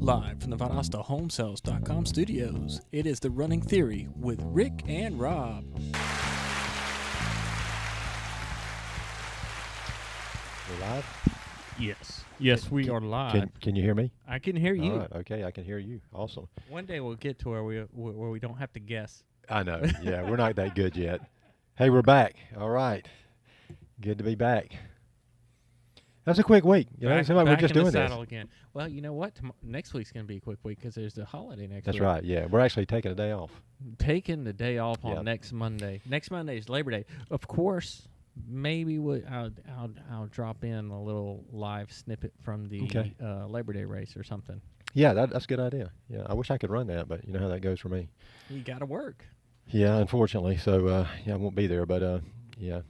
Live from the ValdostaHomeSales.com studios, it is The Running Theory with Rick and Rob. We're live? Yes, we are live. Can you hear me? I can hear you. All right, okay, I can hear you. Awesome. One day we'll get to where we don't have to guess. I know. Yeah, we're not that good yet. Hey, we're back. All right. Good to be back. That's a quick week. You know, it seems like we're just doing this. Again. Well, you know what? Next week's going to be a quick week because there's the holiday next week. That's right. Yeah, we're actually taking a day off. Taking the day off on next Monday. Next Monday is Labor Day. Of course, maybe I'll drop in a little live snippet from the Labor Day race or something. Yeah, that's a good idea. Yeah, I wish I could run that, but you know how that goes for me. You got to work. Yeah, unfortunately. So, I won't be there, but, yeah.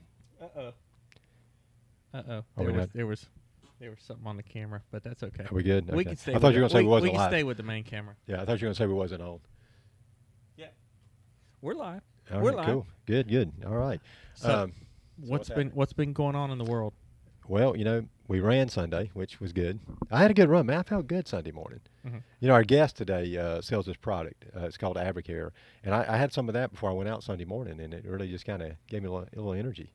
There was something on the camera, but that's okay. Are we good? We okay. can stay. I thought you were going to say we wasn't live. We live. can stay with the main camera. Yeah, I thought you were going to say we wasn't on. Yeah, we're live. All we're right, live. Cool. Good. All right. So, what's been going on in the world? Well, you know, we ran Sunday, which was good. I had a good run, man. I felt good Sunday morning. Mm-hmm. You know, our guest today sells this product. It's called Advicare. And I had some of that before I went out Sunday morning, and it really just kind of gave me a little energy.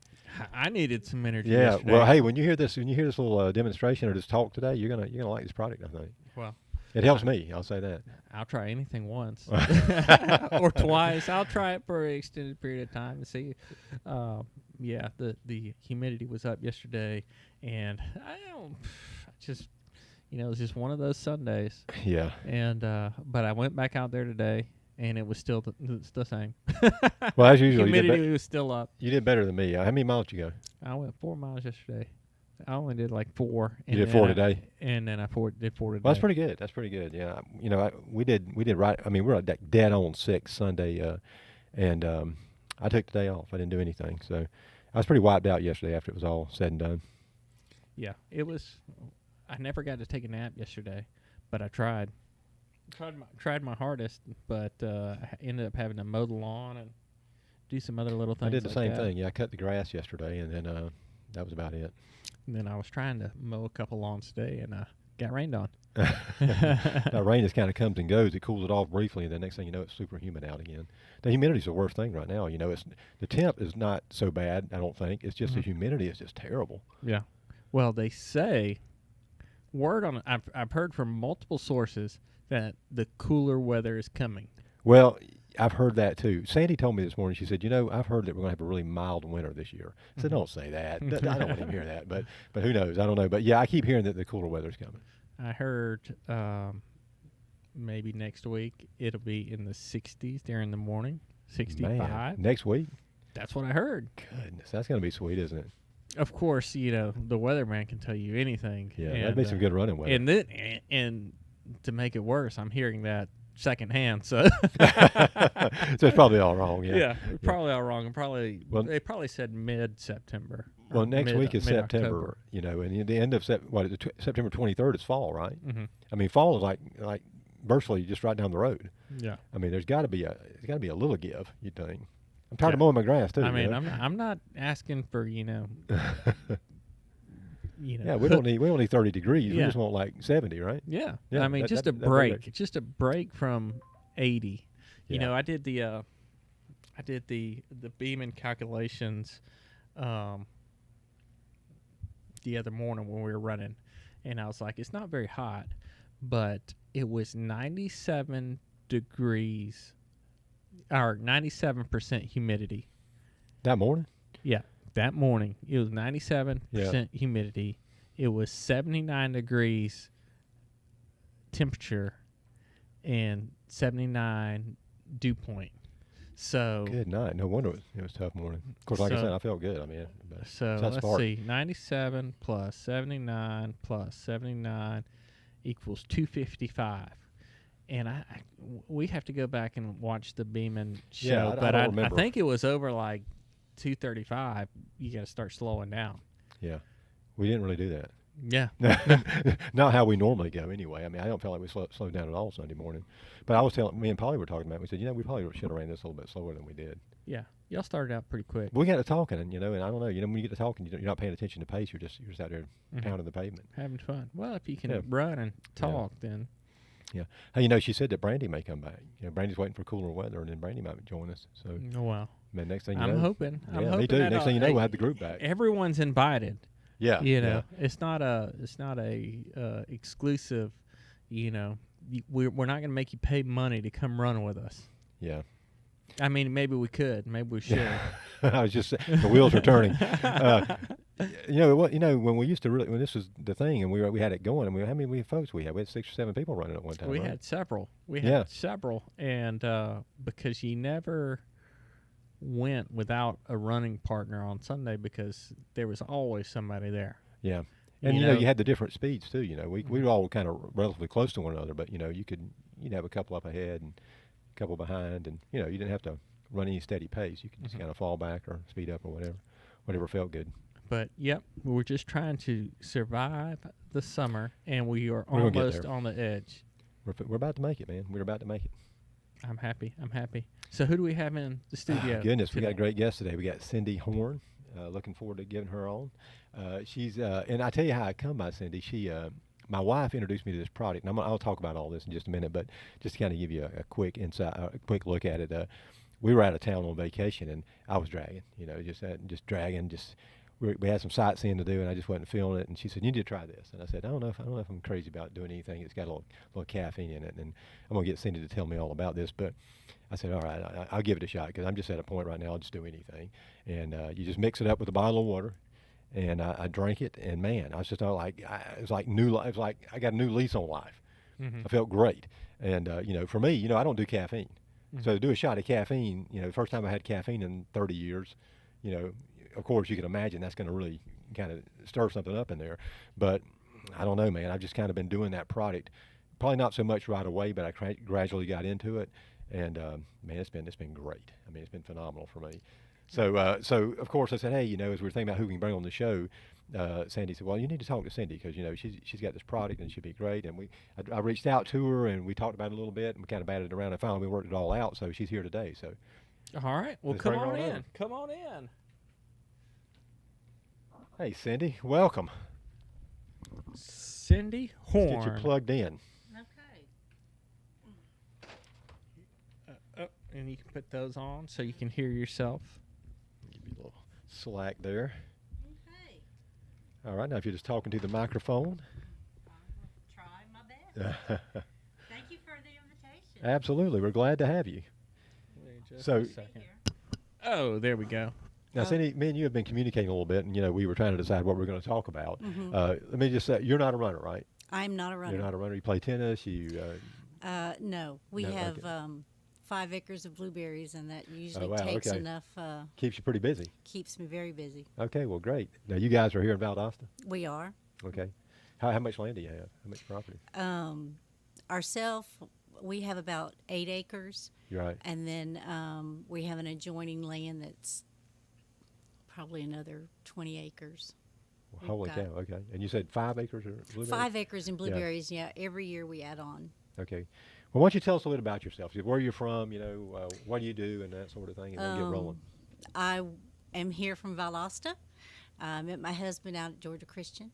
I needed some energy. Yeah. Yesterday. Well, hey, when you hear this little demonstration or this talk today, you're gonna like this product, I think. Well, it helps me. I'll say that. I'll try anything once or twice. I'll try it for an extended period of time to see. Yeah, the humidity was up yesterday, and it was just one of those Sundays. Yeah. And but I went back out there today, and it was still the same. Well, as usual, humidity was still up. You did better than me. How many miles did you go? I went 4 miles yesterday. I only did like 4. You did 4 today, and then I did 4 today. Well, that's pretty good. That's pretty good. Yeah, you know, we did right. I mean, we're dead on 6 Sunday, and I took the day off. I didn't do anything, so I was pretty wiped out yesterday after it was all said and done. Yeah, it was. I never got to take a nap yesterday, but I tried. Tried my hardest, but I ended up having to mow the lawn and do some other little things. I did the same that. thing. Yeah, I cut the grass yesterday, and then that was about it. And then I was trying to mow a couple lawns today, and got rained on. Now, rain just kind of comes and goes. It cools it off briefly, and the next thing you know, it's super humid out again. The humidity's the worst thing right now. You know, the temp is not so bad, I don't think. It's just the humidity is just terrible. Yeah. Well, they say, I've heard from multiple sources that the cooler weather is coming. Well, I've heard that too. Sandy told me this morning, she said, you know, I've heard that we're going to have a really mild winter this year. I said, don't say that. I don't want to hear that, but who knows? I don't know. But yeah, I keep hearing that the cooler weather's coming. I heard maybe next week it'll be in the 60s there in the morning, 65. Man, next week? That's what I heard. Goodness, that's going to be sweet, isn't it? Of course, you know, the weatherman can tell you anything. Yeah, that'd be some good running weather. And to make it worse, I'm hearing that secondhand. So, so it's probably all wrong. Yeah, probably all wrong. And they probably said mid-September. Well, next week is September. You know, and the end of September 23rd is fall, right? Mm-hmm. I mean, fall is like virtually just right down the road. Yeah. I mean, there's got to be a little give. You'd think. I'm tired of mowing my grass too. I mean, I'm not asking for Yeah, we don't need 30 degrees. Yeah. We just want like 70, right? Yeah. I mean, just a break. Just a break from 80. You know, I did the Beeman calculations the other morning when we were running, and I was like, it's not very hot, but it was 97 degrees or 97% humidity. That morning? Yeah, that morning. It was 97% humidity. It was 79 degrees temperature and 79 dew point. So good night. No wonder it was a tough morning. Of course, like I said, I felt good. I mean, so let's see. 97 plus 79 plus 79 equals 255. And we have to go back and watch the Beeman show, but I think it was over like 235. You got to start slowing down. Yeah, we didn't really do that. Yeah, not how we normally go anyway. I mean, I don't feel like we slowed down at all Sunday morning. But I was telling me and Polly were talking about it. We said, we probably should have ran this a little bit slower than we did. Yeah, y'all started out pretty quick. We got to talking, and and I don't know. When you get to talking, you're not paying attention to pace. You're just out there pounding the pavement, having fun. Well, if you can run and talk, then Yeah. Hey, you know, she said that Brandy may come back. You know, Brandy's waiting for cooler weather, and then Brandy might join us. So, Oh, well. man, next thing you I'm know. hoping. Yeah, I'm me hoping too. that, Next thing you know, we'll have the group back. Everyone's invited. Yeah. You know, it's not a exclusive. You know, we're not going to make you pay money to come run with us. Yeah. I mean, maybe we could. Maybe we should. I was just the wheels are turning. You know what? You know when we used to when this was the thing, and we had it going, and how many folks we had? We had 6 or 7 people running at one time. We right? had several. And because you never went without a running partner on Sunday because there was always somebody there. Yeah. And you know you had the different speeds too. You know, we were all kind of relatively close to one another, but you know you'd have a couple up ahead and a couple behind, and you know you didn't have to run any steady pace. You could just kind of fall back or speed up or whatever felt good. But yep, we're just trying to survive the summer, and we're almost on the edge. We're about to make it, man. We're about to make it. I'm happy. So who do we have in the studio? Goodness, today? We got a great guest today. We got Cindy Horne. Looking forward to getting her on. She's and I tell you how I come by Cindy. My wife introduced me to this product, and I'll talk about all this in just a minute. But just to kind of give you a quick insight, a quick look at it. We were out of town on vacation, and I was dragging. You know, just dragging. We had some sightseeing to do, and I just wasn't feeling it. And she said, "You need to try this." And I said, "I don't know if I'm crazy about doing anything that's got a little caffeine in it." And I'm gonna get Cindy to tell me all about this, but I said, "All right, I'll give it a shot because I'm just at a point right now. I'll just do anything." And you just mix it up with a bottle of water, and I drank it, and man, I was just it was like new life. It was like I got a new lease on life. I felt great, and you know, for me, you know, I don't do caffeine, so to do a shot of caffeine, you know, the first time I had caffeine in 30 years, you know. Of course, you can imagine that's going to really kind of stir something up in there. But I don't know, man. I've just kind of been doing that product, probably not so much right away, but I gradually got into it, and man, it's been great. I mean, it's been phenomenal for me. So of course I said, hey, you know, as we were thinking about who we can bring on the show, Sandy said, well, you need to talk to Cindy because you know she's got this product and she'd be great. And I reached out to her and we talked about it a little bit and we kind of batted it around and finally we worked it all out. So she's here today. So all right, well, come on in. Come on in. Hey, Cindy, welcome. Cindy Horne. Let's get you plugged in. Okay. And you can put those on so you can hear yourself. Give you a little slack there. Okay. All right, now if you're just talking to the microphone. I'll try my best. Thank you for the invitation. Absolutely, we're glad to have you. Just So, a second. Oh, there we go. Now, Cindy, me and you have been communicating a little bit, and you know we were trying to decide what we're going to talk about. Mm-hmm. Let me just say, you're not a runner, right? I'm not a runner. You're not a runner. You play tennis. You. No, we No, have okay. 5 acres of blueberries, and that usually wow, takes okay. enough. Keeps you pretty busy. Keeps me very busy. Okay, well, great. Now, you guys are here in Valdosta. We are. Okay. How much land do you have? How much property? Ourselves, we have about 8 acres, You're right. and then we have an adjoining land that's probably another 20 acres. Well, holy cow. Okay. And you said 5 acres or blueberries? 5 acres in blueberries. Yeah. Every year we add on. Okay. Well, why don't you tell us a little bit about yourself? Where you're from, you know, what do you do and that sort of thing, and then get rolling. I am here from Valdosta. I met my husband out at Georgia Christian.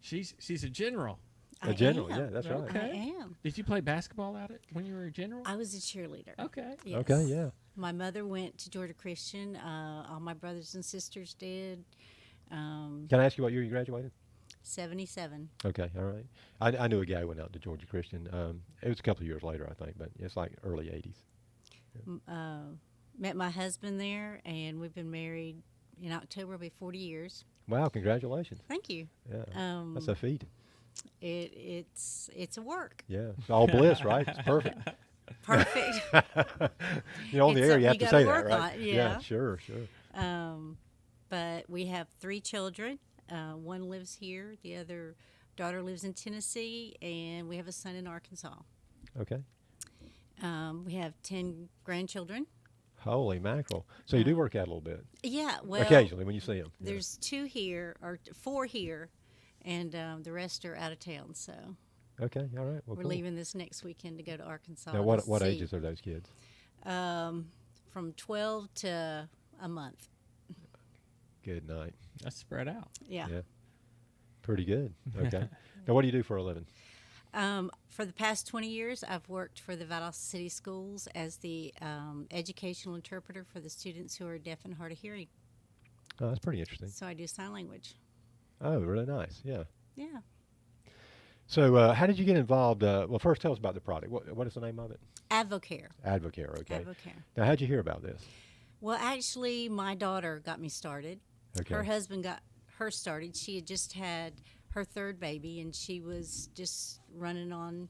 She's a general. A general, am. yeah, that's right. Okay. I am. Did you play basketball out at when you were a general? I was a cheerleader. Okay. Yes. Okay, yeah. My mother went to Georgia Christian. All my brothers and sisters did. Can I ask you what year you graduated? 77. Okay, all right. I knew a guy who went out to Georgia Christian. It was a couple of years later, I think, but it's like early 80s. Met my husband there, and we've been married in October. Will be 40 years. Wow, congratulations. Thank you. Yeah, that's a feat. It's a work. Yeah, it's all bliss, right? It's perfect. Perfect. You know, on the It's air, you something have you to gotta say that, work right? on, yeah. Sure. But we have 3 children. One lives here. The other daughter lives in Tennessee, and we have a son in Arkansas. Okay. We have 10 grandchildren. Holy mackerel. So you do work out a little bit. Yeah, well, Occasionally when you see them. there's 2 here, or 4 here, and the rest are out of town. So Okay, all right. Well, we're cool. leaving this next weekend to go to Arkansas. Now, to what see. ages are those kids? From 12 to a month. Good night. That's spread out. Yeah. Pretty good. Okay. Now, what do you do for a living? For the past 20 years, I've worked for the Valdosta City Schools as the educational interpreter for the students who are deaf and hard of hearing. Oh, that's pretty interesting. So I do sign language. Oh, really nice. Yeah. Yeah. So how did you get involved? Well, first tell us about the product. What is the name of it? Advocare. Advicare, okay. Advocare. Now, how'd you hear about this? Well, actually, my daughter got me started. Okay. Her husband got her started. She had just had her third baby, and she was just running on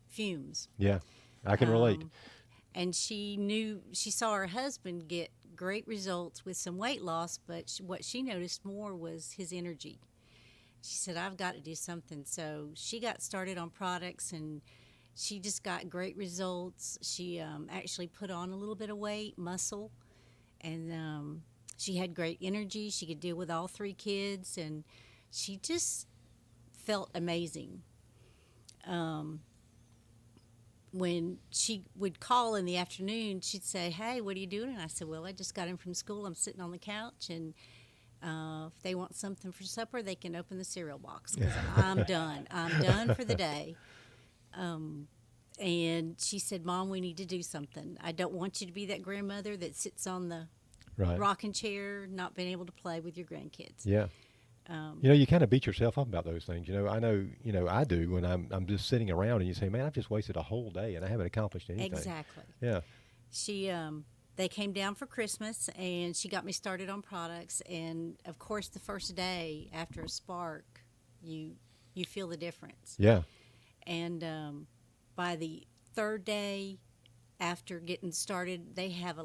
fumes. Yeah, I can relate. And she saw her husband get great results with some weight loss, but what she noticed more was his energy. She said, I've got to do something. So she got started on products, and she just got great results. She actually put on a little bit of weight, muscle, and she had great energy. She could deal with all 3 kids, and she just felt amazing. When she would call in the afternoon, she'd say, hey, what are you doing? And I said, well, I just got in from school. I'm sitting on the couch, and if they want something for supper, they can open the cereal box because I'm done. I'm done for the day. And she said, Mom, we need to do something. I don't want you to be that grandmother that sits on the rocking chair, not being able to play with your grandkids. Yeah. You kind of beat yourself up about those things. I know, I do when I'm just sitting around and you say, man, I've just wasted a whole day and I haven't accomplished anything. Exactly. Yeah. They came down for Christmas, and she got me started on products. And of course, the first day after a spark, you feel the difference. Yeah. And by the 3rd day after getting started, they have a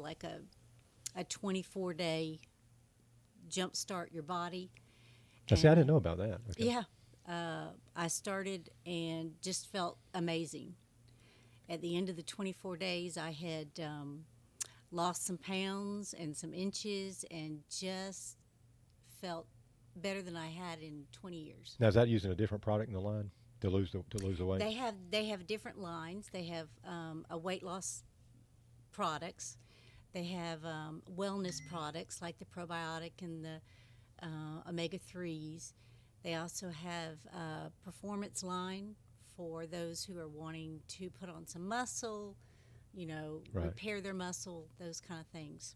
24-day jump start your body. See, I didn't know about that. Okay. Yeah. I started and just felt amazing. At the end of the 24 days, I had lost some pounds and some inches and just felt better than I had in 20 years. Now, is that using a different product in the line to lose the weight? They have different lines. They have a weight loss products. They have wellness products like the probiotic and the omega-3s. They also have a performance line for those who are wanting to put on some muscle, repair their muscle, those kind of things.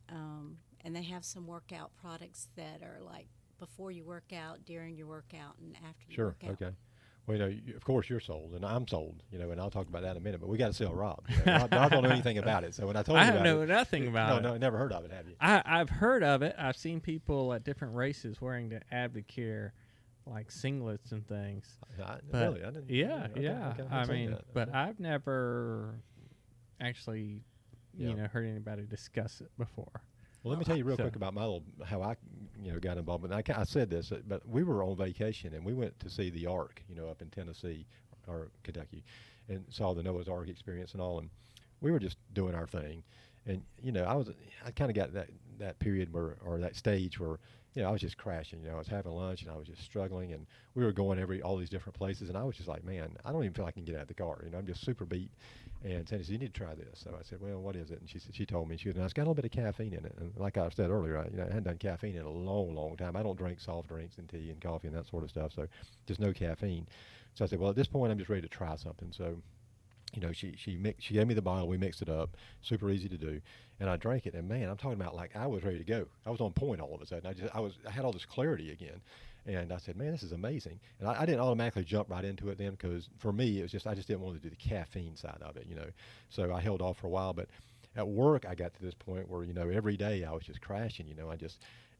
And they have some workout products that are like before you work out, during your workout, and after you work out. Sure, okay. Well, of course you're sold, and I'm sold, and I'll talk about that in a minute, but we got to sell Rob. Rob don't know anything about it, so when I told you about it. I know nothing about it. No, never heard of it, have you? I've heard of it. I've seen people at different races wearing the Advicare, like singlets and things. Really? I didn't. Yeah, okay, yeah. okay, I mean, that. but I've never actually, heard anybody discuss it before. Well, let me tell you real quick about how I, got involved. And I said this, but we were on vacation and we went to see the Ark, up in Tennessee or Kentucky, and saw the Noah's Ark experience and all. And we were just doing our thing, and I kind of got that period or that stage where I was just crashing. I was having lunch and I was just struggling, and we were going all these different places, and I was just like, man, I don't even feel like I can get out of the car. I'm just super beat. And Sandy said, you need to try this. So I said, well, what is it? And she told me, now it's got a little bit of caffeine in it. And like I said earlier, I hadn't done caffeine in a long, long time. I don't drink soft drinks and tea and coffee and that sort of stuff. So just no caffeine. So I said, well, at this point, I'm just ready to try something. So, she gave me the bottle. We mixed it up. Super easy to do. And I drank it. And man, I'm talking about like I was ready to go. I was on point all of a sudden. I had all this clarity again. And I said, man, this is amazing. And I didn't automatically jump right into it then because for me, it was I just didn't want to do the caffeine side of it, So I held off for a while. But at work, I got to this point where, every day I was just crashing,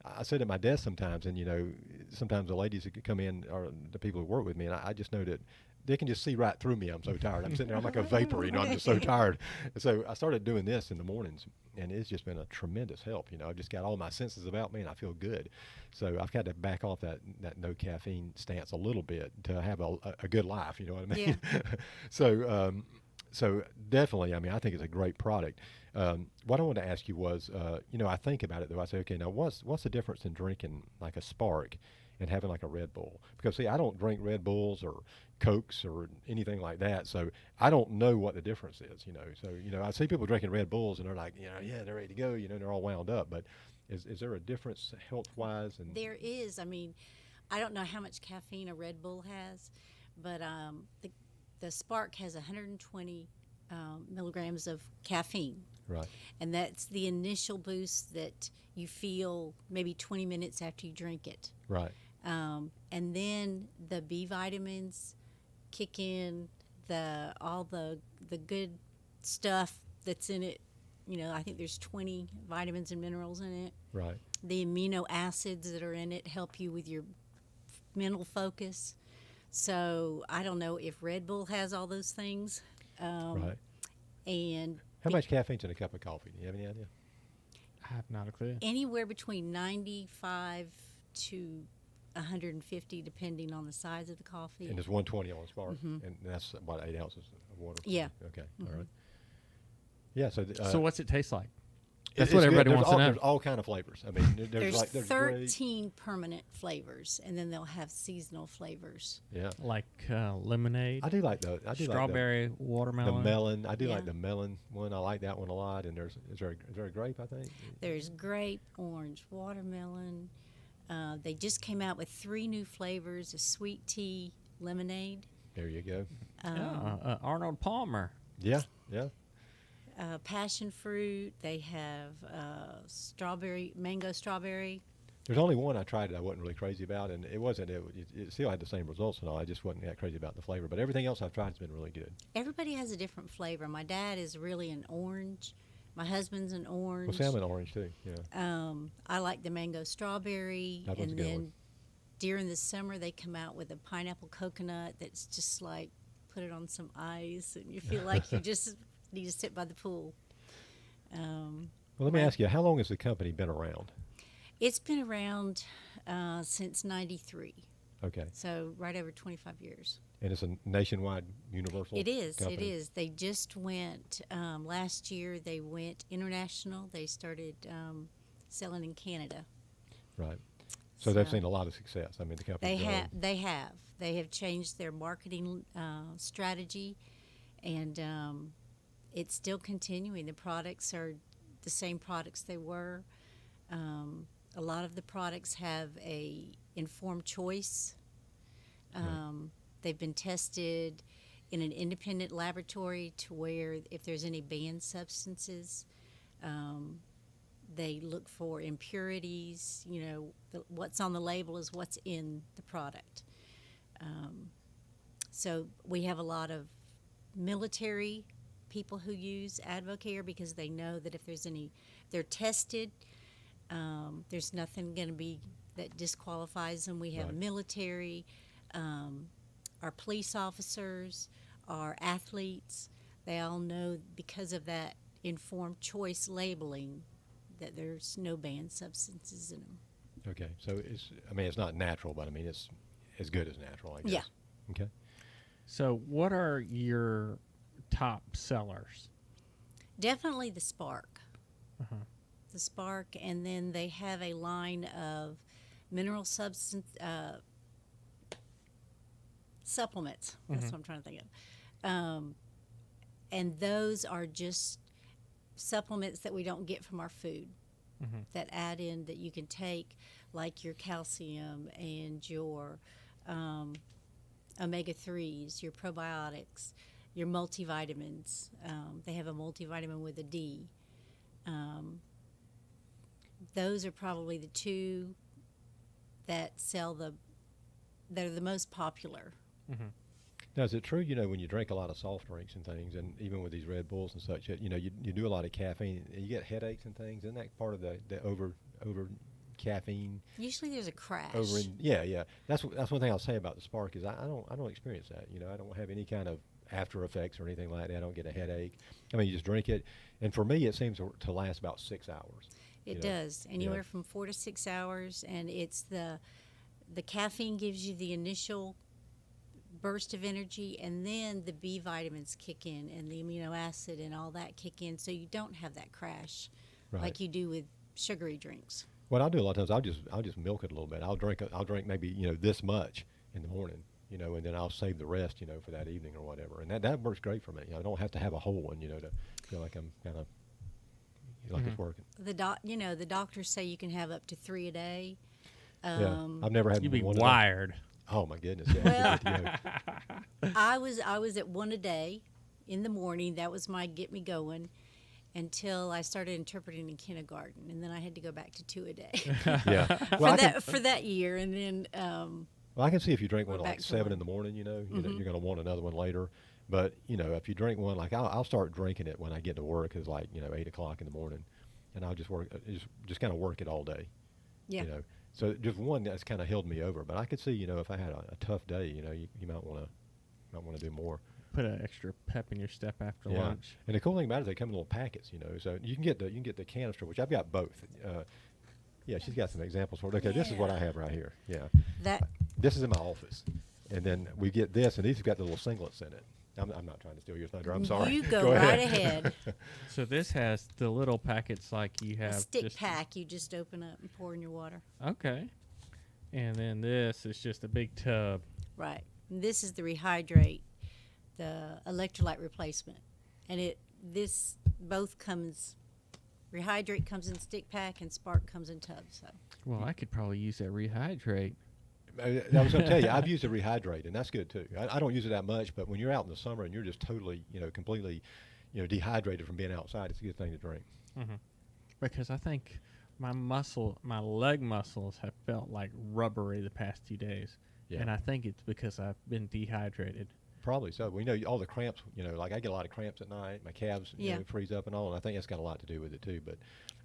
I sit at my desk sometimes and, sometimes the ladies that come in or the people who work with me, and I just know that they can just see right through me. I'm so tired. I'm sitting there, I'm like a vapor, I'm just so tired. And so I started doing this in the mornings, and it's just been a tremendous help. I've just got all my senses about me, and I feel good. So I've got to back off that no caffeine stance a little bit to have a good life, you know what I mean? Yeah. So definitely, I think it's a great product. What I wanted to ask you was, I think about it though. I say, okay, now what's the difference in drinking like a Spark and having like a Red Bull? Because see, I don't drink Red Bulls or Cokes or anything like that, so I don't know what the difference is. So I see people drinking Red Bulls and they're like, yeah, they're ready to go. They're all wound up. But is there a difference health wise? And there is. I don't know how much caffeine a Red Bull has, But the Spark has 120 milligrams of caffeine. Right. And that's the initial boost that you feel maybe 20 minutes after you drink it. Right. And then the B vitamins kick in, all the good stuff that's in it. You know, I think there's 20 vitamins and minerals in it. Right. The amino acids that are in it help you with your mental focus. So I don't know if Red Bull has all those things. Right. And How much caffeine's in a cup of coffee? Do you have any idea? I have not a clue. anywhere between 95 to 150, depending on the size of the coffee. And there's 120 on the Spark, and that's about 8 ounces of water. Yeah. Okay. All right. Yeah. So. So what's it taste like? It's That's what everybody good. wants There's to know. There's all kind of flavors. I mean, There's there's 13 permanent flavors, and then they'll have seasonal flavors. Yeah. Like lemonade, I do like the strawberry, the watermelon. melon. I do Yeah. like the melon one. I like that one a lot. And is there a grape? I think. There's grape, orange, watermelon. They just came out with 3 new flavors: a sweet tea lemonade, There you go. Arnold Palmer. Yeah. Yeah. passion fruit. They have mango strawberry. There's only one I tried that I wasn't really crazy about, and it wasn't. It still had the same results and all. I just wasn't that crazy about the flavor. But everything else I've tried has been really good. Everybody has a different flavor. My dad is really an orange. My husband's an orange. Well, salmon orange too. Yeah. I like the mango strawberry. That one's a And good then one. during the summer, they come out with a pineapple coconut that's just like put it on some ice, and you feel like you just need to sit by the pool. Well, let me ask you, how long has the company been around? It's been around since '93, Okay. so right over 25 years. And it's a nationwide, universal. It is. company? It is. They just went last year. They went international. They started selling in Canada. Right. So they've seen a lot of success. I mean, the company. They have changed their marketing strategy, and it's still continuing. The products are the same products they were. A lot of the products have a informed choice. They've been tested in an independent laboratory to where if there's any banned substances, they look for impurities. You know, what's on the label is what's in the product. So we have a lot of military people who use Advocare because they know that if there's they're tested. There's nothing going to be that disqualifies them. We have Right. military, our police officers, our athletes. They all know because of that informed choice labeling that there's no banned substances in them. Okay. So it's not natural, but I mean, it's as good as natural, I guess. Yeah. Okay. So what are your top sellers? Definitely the Spark. Uh-huh. The Spark, and then they have a line of mineral supplements. That's what I'm trying to think of. And those are just supplements that we don't get from our food that add in that you can take, like your calcium and your omega-3s, your probiotics, your multivitamins. They have a multivitamin with a D. Those are probably the 2 that that are the most popular. Now, is it true, when you drink a lot of soft drinks and things, and even with these Red Bulls and such, that, you do a lot of caffeine, and you get headaches and things? Isn't that part of the over caffeine? Usually there's a crash. Yeah. That's one thing I'll say about the Spark is I don't experience that. I don't have any kind of after effects or anything like that. I don't get a headache. I mean, you just drink it, and for me, it seems to last about 6 hours. It does, anywhere from 4 to 6 hours, and it's the caffeine gives you the initial burst of energy, and then the B vitamins kick in, and the amino acid and all that kick in, so you don't have that crash like you do with sugary drinks. What I'll do a lot of times, I'll just milk it a little bit. I'll drink maybe this much in the morning, and then I'll save the rest, for that evening or whatever, and that works great for me. I don't have to have a whole one, to feel like I'm kind of like it's working. The doctors say you can have up to 3 a day. Yeah, I've never had You'd be one of wired. Oh my goodness! Yeah, Well, you're good to go. I was at one a day in the morning. That was my get me going until I started interpreting in kindergarten, and then I had to go back to 2 a day Yeah. for Well, for that year. And then well, I can see if you drink we're one at back like to 7 one. in the morning, you know, you're going to want another one later. But if you drink one, like I'll start drinking it when I get to work, is like 8 o'clock in the morning, and I'll just work, just kind of work it all day. Yeah. So just one that's kind of held me over. But I could see, if I had a tough day, you might want to do more. Put an extra pep in your step after Yeah. lunch. And the cool thing about it is they come in little packets, so you can get the canister, which I've got both. Yeah, she's got some examples for it. Okay, this is what I have right here. Yeah. That This is in my office, and then we get this, and these have got the little singlets in it. I'm not trying to steal your thunder. I'm sorry. you go right ahead. ahead. So this has the little packets like you A have. stick just- pack you just open up and pour in your water. Okay. And then this is just a big tub. Right. And this is the Rehydrate, the electrolyte replacement, and this both comes. Rehydrate comes in stick pack and Spark comes in tub. So Well, I could probably use that Rehydrate. I was going to tell you, I've used a Rehydrate, and that's good too. I don't use it that much, but when you're out in the summer and you're just totally, completely, dehydrated from being outside, it's a good thing to drink. Mm-hmm. Because I think my leg muscles have felt like rubbery the past 2 days. Yeah. And I think it's because I've been dehydrated. Probably so. We know all the cramps, like I get a lot of cramps at night. My calves freeze up and all, and I think that's got a lot to do with it too. But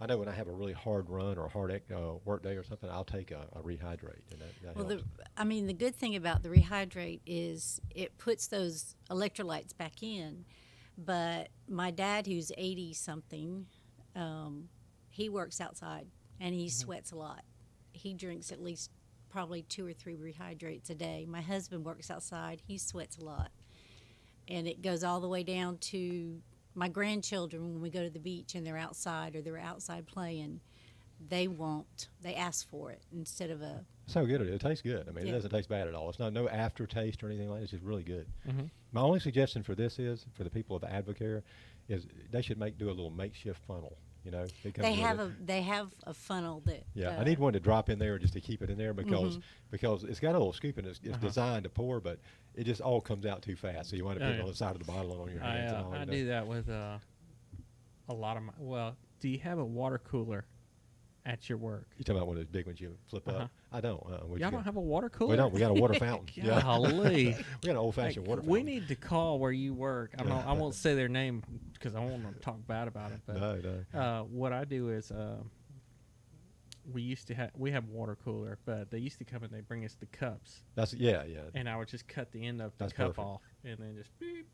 I know when I have a really hard run or a hard work day or something, I'll take a Rehydrate, and that well, helps. the good thing about the Rehydrate is it puts those electrolytes back in. But my dad, who's 80 something, he works outside and he sweats a lot. He drinks at least probably 2 or 3 Rehydrates a day. My husband works outside. He sweats a lot. And it goes all the way down to my grandchildren when we go to the beach and they're outside or they're outside playing. They ask for it instead of a... So good. It tastes good. I mean, Yeah. It doesn't taste bad at all. It's no aftertaste or anything like that. It's just really good. Mm-hmm. My only suggestion for this is, for the people of Advicare, is they should do a little makeshift funnel. It comes They have a funnel that... Yeah, I need one to drop in there just to keep it in there because it's got a little scoop and it's designed to pour, but it just all comes out too fast. So you want to put it on the side of the bottle and on your hands. and all, I do that with a lot of my... Well, do you have a water cooler at your work? You talking about one of those big ones you flip up? I don't. Y'all don't have a water cooler? We don't. We got a water fountain. Yeah. Golly. We got an old-fashioned water fountain. We need to call where you work. I won't say their name because I won't want to talk bad about it. But No. what I do is we have water cooler, but they used to come and they bring us the cups. Yeah. And I would just cut the end of the That's cup perfect. off and then just beep.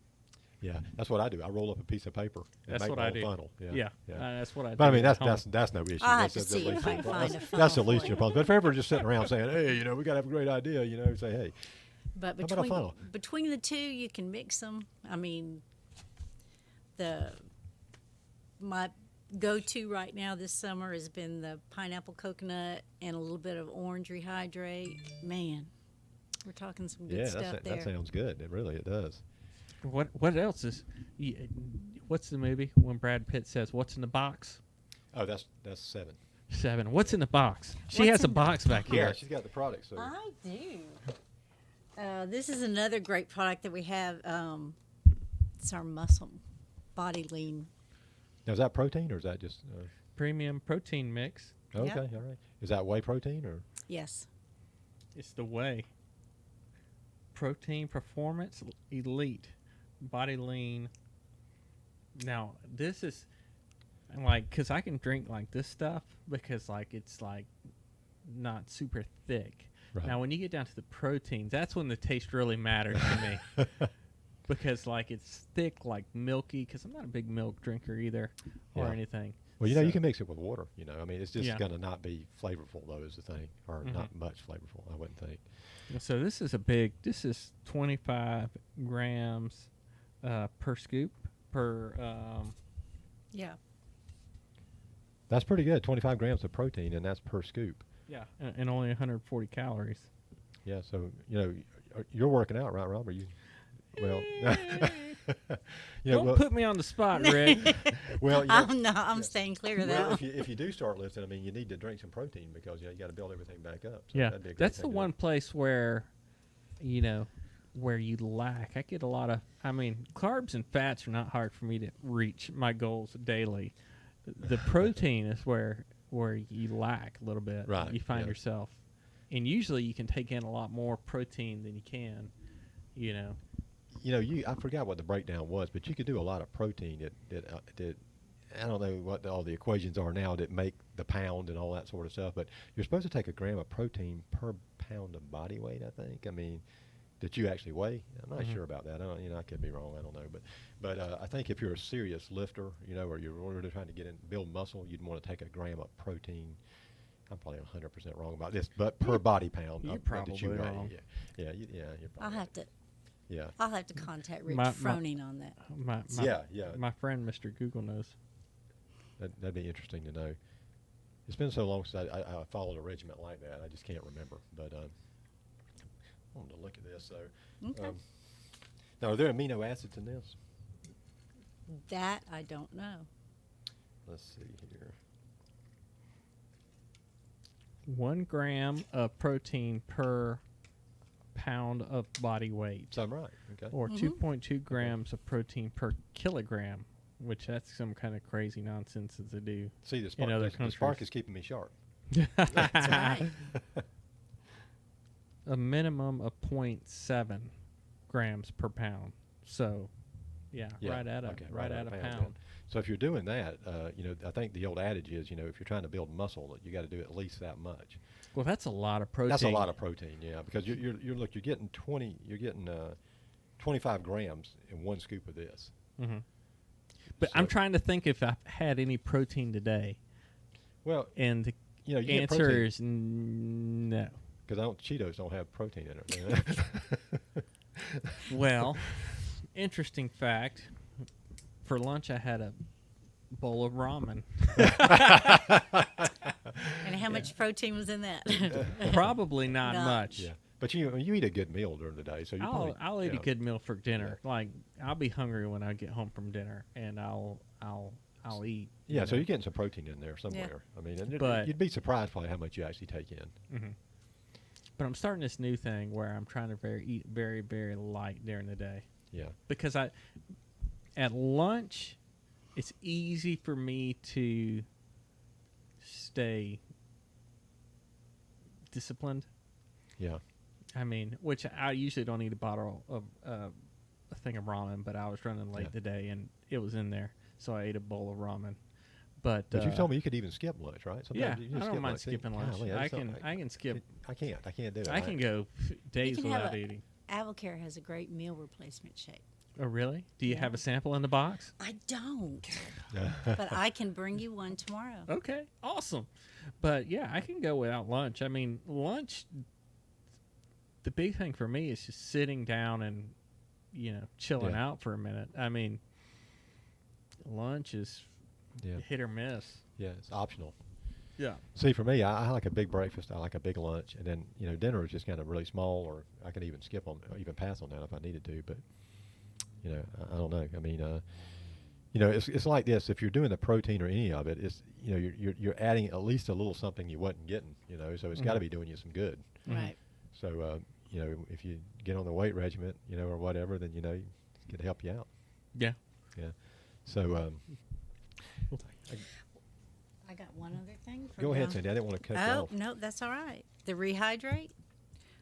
Yeah, that's what I do. I roll up a piece of paper and That's make what my I own do. funnel. Yeah. Yeah. That's what I do. But I mean, at home. that's no issue. I'll have That's to see the if least I can of your find problems. a That's the funnel least for of your you. problems. But if ever just sitting around saying, hey, we got to have a great idea, say, hey, But how about a funnel? between the two, you can mix them. I mean, my go-to right now this summer has been the pineapple coconut and a little bit of orange Rehydrate. Man, we're talking some good stuff there. that sounds good. It does. What else is? What's the movie when Brad Pitt says, "What's in the box?" Oh, that's 7. 7. What's in the box? She What's has a in the box back Yeah, here. she's got the product. So I do. This is another great product that we have. It's our muscle body lean. now, is that protein or is that just? Premium protein mix. Okay, all right. Is that whey protein or? Yes. It's the whey. Protein Performance Elite Body Lean. Now, this is like, because I can drink like this stuff because like it's like not super thick. Right. Now, when you get down to the proteins, that's when the taste really matters to me. Because like it's thick, like milky, because I'm not a big milk drinker either or Yeah. anything. Well, you So- can mix it with water. I mean, it's just Yeah. going to not be flavorful, though, is the thing, or not much flavorful, I wouldn't think. So this is 25 grams per scoop per. Yeah. That's pretty good. 25 grams of protein, and that's per scoop. Yeah, and only 140 calories. Yeah, so, you're working out, right, Rob? Are you? Well, Don't put me on the spot, Rick. well, I'm not. I'm staying clear of well, that. if you do start lifting, I mean, you need to drink some protein because you got to build everything back up. So Yeah, that'd be a great that's thing the to do. one place where you know, where you lack. I get a lot of, I mean, carbs and fats are not hard for me to reach my goals daily. The protein is where you lack a little bit. Right, You find yeah. yourself, and usually you can take in a lot more protein than you can, you know. You know, I forgot what the breakdown was, but you could do a lot of protein that I don't know what all the equations are now that make the pound and all that sort of stuff, but you're supposed to take a gram of protein per pound of body weight, I think. I mean, that you actually weigh. I'm not sure about that. I could be wrong. I don't know, but I think if you're a serious lifter, you know, or you're really trying to build muscle, you'd want to take a gram of protein. I'm probably 100% wrong about this, but per body pound You're that probably you weigh. wrong. Yeah, you're probably right. Yeah. I'll have to contact Rich My- Froning on that. Yeah. My friend, Mr. Google, knows. That'd be interesting to know. It's been so long since I followed a regiment like that. I just can't remember. But I wanted to look at this. So, Okay. now, are there amino acids in this? That I don't know. Let's see here. 1 gram of protein per pound of body weight, So I'm right. Okay. or 2.2 grams of protein per kilogram, which that's some kind of crazy nonsense that they do. See, the in spark, other the spark countries. is keeping me sharp. That's right. A minimum of 0.7 grams per pound. So, yeah, right at a then. pound. So if you're doing that, you know, I think the old adage is, you know, if you're trying to build muscle, you got to do at least that much. Well, that's a lot of protein. That's a lot of protein, yeah, because you're 25 grams in one scoop of this. Mm-hmm. But So- I'm trying to think if I've had any protein today, Well, and the you know, you get answer protein is no. because Cheetos don't have protein in it. Well, interesting fact. For lunch, I had a bowl of ramen. And how much protein was in that? Probably not No. much. Yeah, but you eat a good meal during the day, so you I'll eat you a know, good meal for dinner. Like I'll be hungry when I get home from dinner, and I'll eat. Yeah, so know. you're getting some protein in there somewhere. I mean, and But- you'd be surprised probably how much you actually take in. Mm-hmm. But I'm starting this new thing where I'm trying to eat very, very light during the day, Yeah, because at lunch, it's easy for me to stay disciplined. yeah, I mean, which I usually don't eat a bottle of a thing of ramen, but I was running late Yeah. today and it was in there, so I ate a bowl of ramen. But but you told me you could even skip lunch, right? yeah, Sometimes you just I don't skip mind lunch. See, skipping lunch. golly, I that's can something I can skip. I can't do it. I can go days can have without a- eating. Advicare has a great meal replacement shake. Oh, really? Do you have a sample in the box? I don't, but I can bring you one tomorrow. Okay, awesome. But yeah, I can go without lunch. I mean, lunch. The big thing for me is just sitting down and, chilling Yeah. out for a minute. I mean, lunch is Yeah, hit or miss. yeah, it's optional. Yeah. See, for me, I like a big breakfast. I like a big lunch, and then dinner is just kind of really small, or I can even skip on, or even pass on that if I needed to. But I don't know. I mean, it's like this. If you're doing the protein or any of it, it's you're adding at least a little something you wasn't getting. So it's got to be doing you some good. Right. So if you get on the weight regimen, or whatever, then it could help you out. Yeah. Yeah. So I got one other thing. For go ahead, now. Cindy. I didn't want to cut you Oh off. no, that's all right. The rehydrate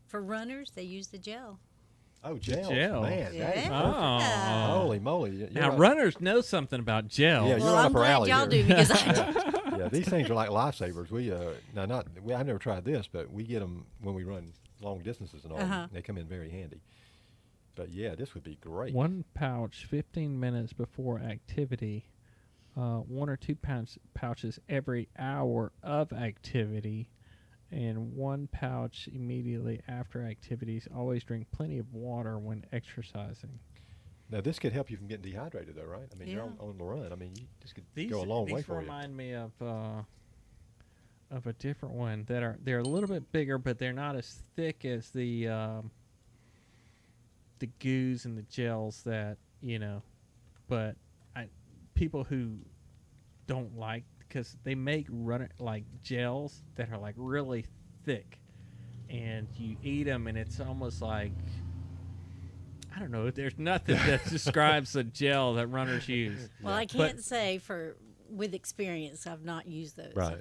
for runners, they use the gel. Oh, gels. Gel. Man, that is Yeah. perfect. Oh. Holy moly! You're Now, right. runners know something about gel. Yeah, you're Well, right I'm up our glad alley y'all here. do because I don't. Yeah, these things are like lifesavers. I never tried this, but we get them when we run long distances and all. Uh-huh. They come in very handy. But yeah, this would be great. 1 pouch, 15 minutes before activity. 1 or 2 pouches every hour of activity. And 1 pouch immediately after activities. Always drink plenty of water when exercising. Now this could help you from getting dehydrated, though, right? I mean, you're Yeah. on the run. I mean, this could These, go a long way these for you. remind me of a different one they're a little bit bigger, but they're not as thick as the goos and the gels that But people who don't like, because they make gels that are like really thick, and you eat them, and it's almost like, I don't know. There's nothing that describes the gel that runners use. Well, I can't say with experience, I've not used those. Right.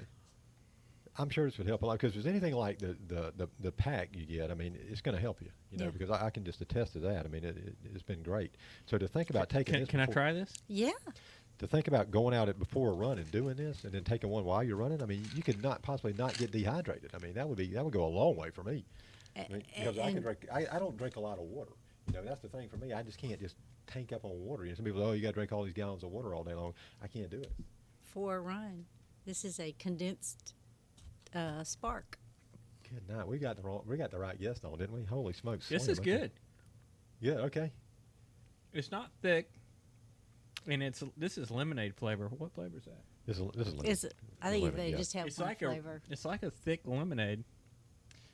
I'm sure this would help a lot, because if there's anything like the pack you get, I mean, it's going to help you, Yeah. because I can just attest to that. I mean, it's been great. So to think about taking this, Can I try this? Yeah. to think about going out before a run and doing this, and then taking one while you're running, I mean, you could not possibly not get dehydrated. I mean, that would go a long way for me. I mean, because I don't drink a lot of water. That's the thing for me. I just can't just tank up on water. Some people, you got to drink all these gallons of water all day long. I can't do it. For a run, this is a condensed spark. Good night. We got the right guest on, didn't we? Holy smokes! This is good. Yeah. Okay. It's not thick, and this is lemonade flavor. What flavor is that? This is lemon. I think lemon, they yeah. just have It's one like flavor. it's like a thick lemonade.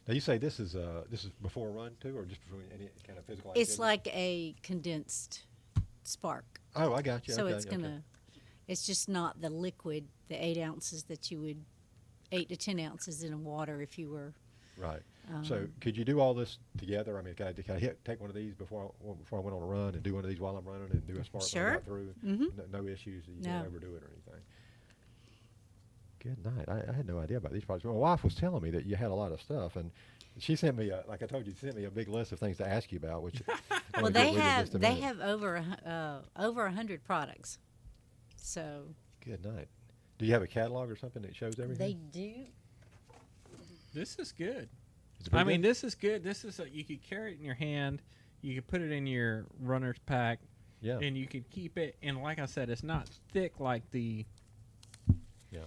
Now you say this is before a run too, or just before any kind of physical activity? It's like a condensed spark. Oh, I got you. So okay, it's gonna. It's just not the liquid, the 8 ounces that you would, 8 to 10 ounces in water if you were. Right. So could you do all this together? I mean, can I take one of these before I went on a run, and do one of these while I'm running, and do a spark Sure. when I got through? No issues. You No. can't overdo it or anything. Good night. I had no idea about these products. My wife was telling me that you had a lot of stuff, and she sent me, like I told you, she sent me a big list of things to ask you about. Which I'm Well, gonna they get with in just a they minute. have over 100 products. So Good night. Do you have a catalog or something that shows everything? they do. This is good. Is it pretty I mean, good? this is good. This is you could carry it in your hand. You could put it in your runner's pack, Yeah. and you could keep it. And like I said, it's not thick like the Yeah.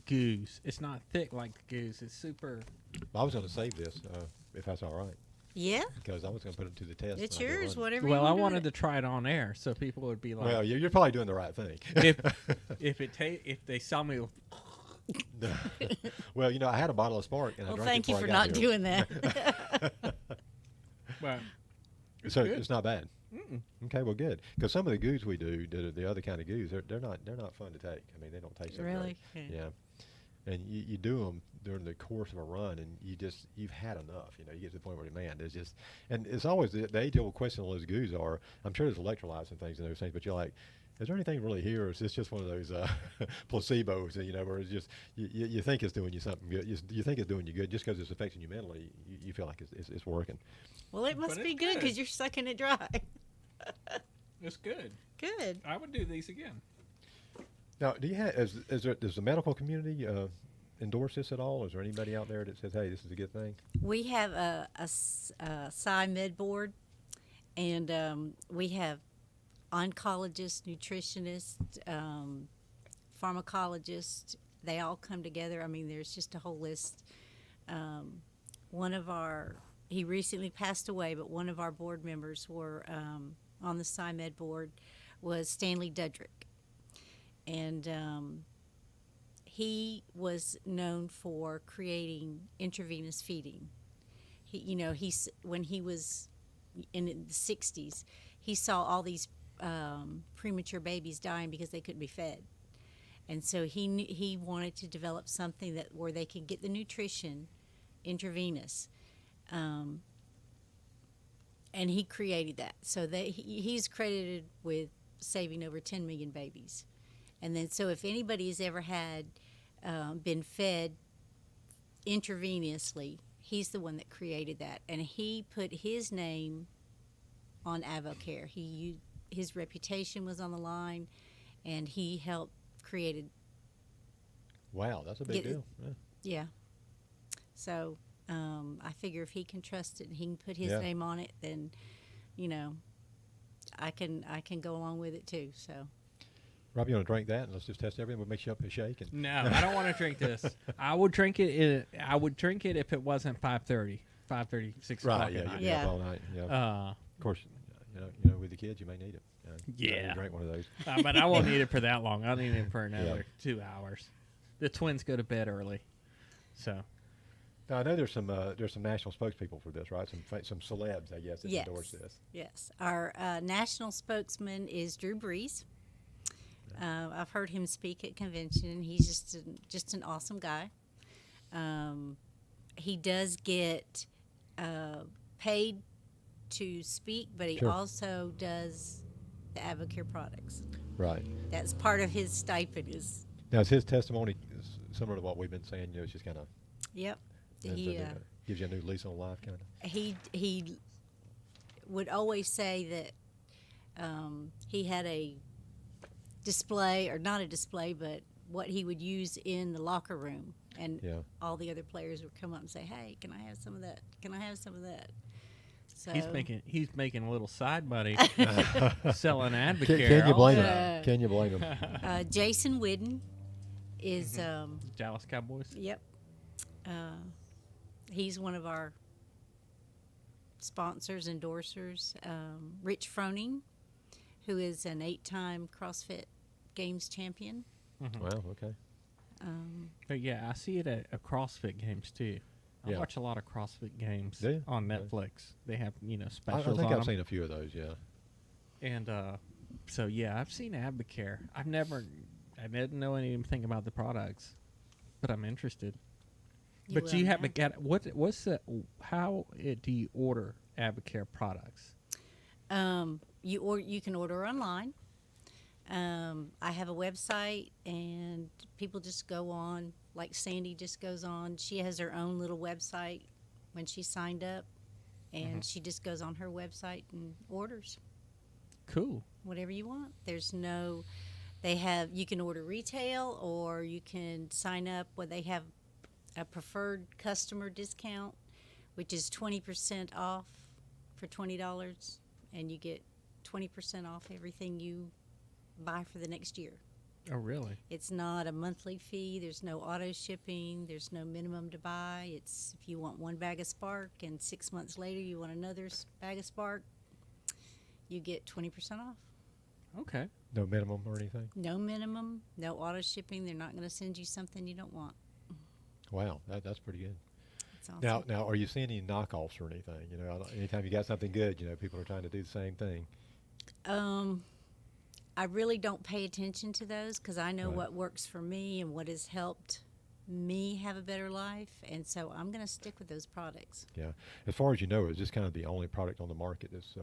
goose. It's not thick like the goose. It's super. I was going to save this if that's all right, Yeah, because I was going to put it to the test. it's when I go yours. running. Whatever. Well, you I want wanted to try it on air, so people would be like, Well, you're probably doing the right thing. if they saw me. Well, I had a bottle of Spark, and I Well, drank thank it you before for I got not here. doing that. Well, So good. it's not bad. Mm-mm. Okay, well, good. Because some of the goos we do, the other kind of goos, they're not fun to take. I mean, they don't taste so Really? great. Yeah. And you do them during the course of a run, and you've had enough. You get to the point where, man, there's just, and it's always the age-old question on those goos are, I'm sure there's electrolytes and things and those things, but you're like, is there anything really here, or is this just one of those placebos, where it's just, you think it's doing you something good. You think it's doing you good just because it's affecting you mentally. You feel like it's working. Well, it must But be it's good good. because you're sucking it dry. It's good. Good. I would do these again. Now, do you have, does the medical community endorse this at all? Is there anybody out there that says, hey, this is a good thing? We have a Psi Med board, and we have oncologists, nutritionists, pharmacologists. They all come together. I mean, there's just a whole list. He recently passed away, but one of our board members were on the Psi Med board was Stanley Dudrick. And he was known for creating intravenous feeding. When he was in the 60s, he saw all these premature babies dying because they couldn't be fed. And so he wanted to develop something where they could get the nutrition intravenous. And he created that. So he's credited with saving over 10 million babies. And then, so if anybody has ever had been fed intravenously, he's the one that created that. And he put his name on Advicare. His reputation was on the line, and he helped created. Wow, that's a big deal. Yeah. Yeah. So I figure if he can trust it and he can put his Yeah. name on it, then, I can go along with it too. So. Rob, you want to drink that, and let's just test everything. We'll mix you up a shake. And No, I don't want to drink this. I would drink it. I would drink it if it wasn't 5:30, 6 o'clock right, yeah, at you'll night. be Yeah. up all night. Yeah. Of course, with the kids, you may need it. Yeah. You drink one of those. But I won't need it for that long. I'll need it for another 2 hours. The twins go to bed early, so. Now, I know there's some national spokespeople for this, right? Some celebs, I guess, that Yes. endorse this. Yes. Our national spokesman is Drew Brees. I've heard him speak at convention. He's just an awesome guy. He does get paid to speak, but he Sure. also does the Advicare products. Right. That's part of his stipend. Is Now, is his testimony similar to what we've been saying? You know, it's just kind of yep. He gives you a new lease on life, kind of. he would always say that he had a display, or not a display, but what he would use in the locker room, and Yeah. all the other players would come up and say, "Hey, can I have some of that? Can I have some of that?" So He's making a little side money selling Advocare. Can you blame also. him? Can you blame him? Jason Whidden is Dallas Cowboys. yep. He's one of our sponsors, endorsers. Rich Froning, who is an 8-time CrossFit Games champion. Wow. Okay. But yeah, I see it at CrossFit games too. I Yeah. watch a lot of CrossFit games Do you? on Okay. Netflix. They have I specials think on I've them. seen a few of those. Yeah. And so yeah, I've seen Advocare. I didn't know anything about the products, but I'm interested. You But will you have now. to get do you order Advocare products? You can order online. I have a website, and people just go on. Like Sandy just goes on. She has her own little website when she signed up, and she just goes on her website and orders Cool. whatever you want. You can order retail, or you can sign up where they have a preferred customer discount, which is 20% off for $20, and you get 20% off everything you buy for the next year. Oh, really? It's not a monthly fee. There's no auto shipping. There's no minimum to buy. It's if you want one bag of Spark and 6 months later you want another bag of Spark, you get 20% off. Okay. No minimum or anything. No minimum, no auto shipping. They're not going to send you something you don't want. Wow. That's pretty good. It's awesome. Now, are you seeing any knockoffs or anything? You know, anytime you got something good, you know, people are trying to do the same thing. I really don't pay attention to those because I know Right. what works for me and what has helped me have a better life, and so I'm going to stick with those products. Yeah. As far as you know, it's just kind of the only product on the market that's.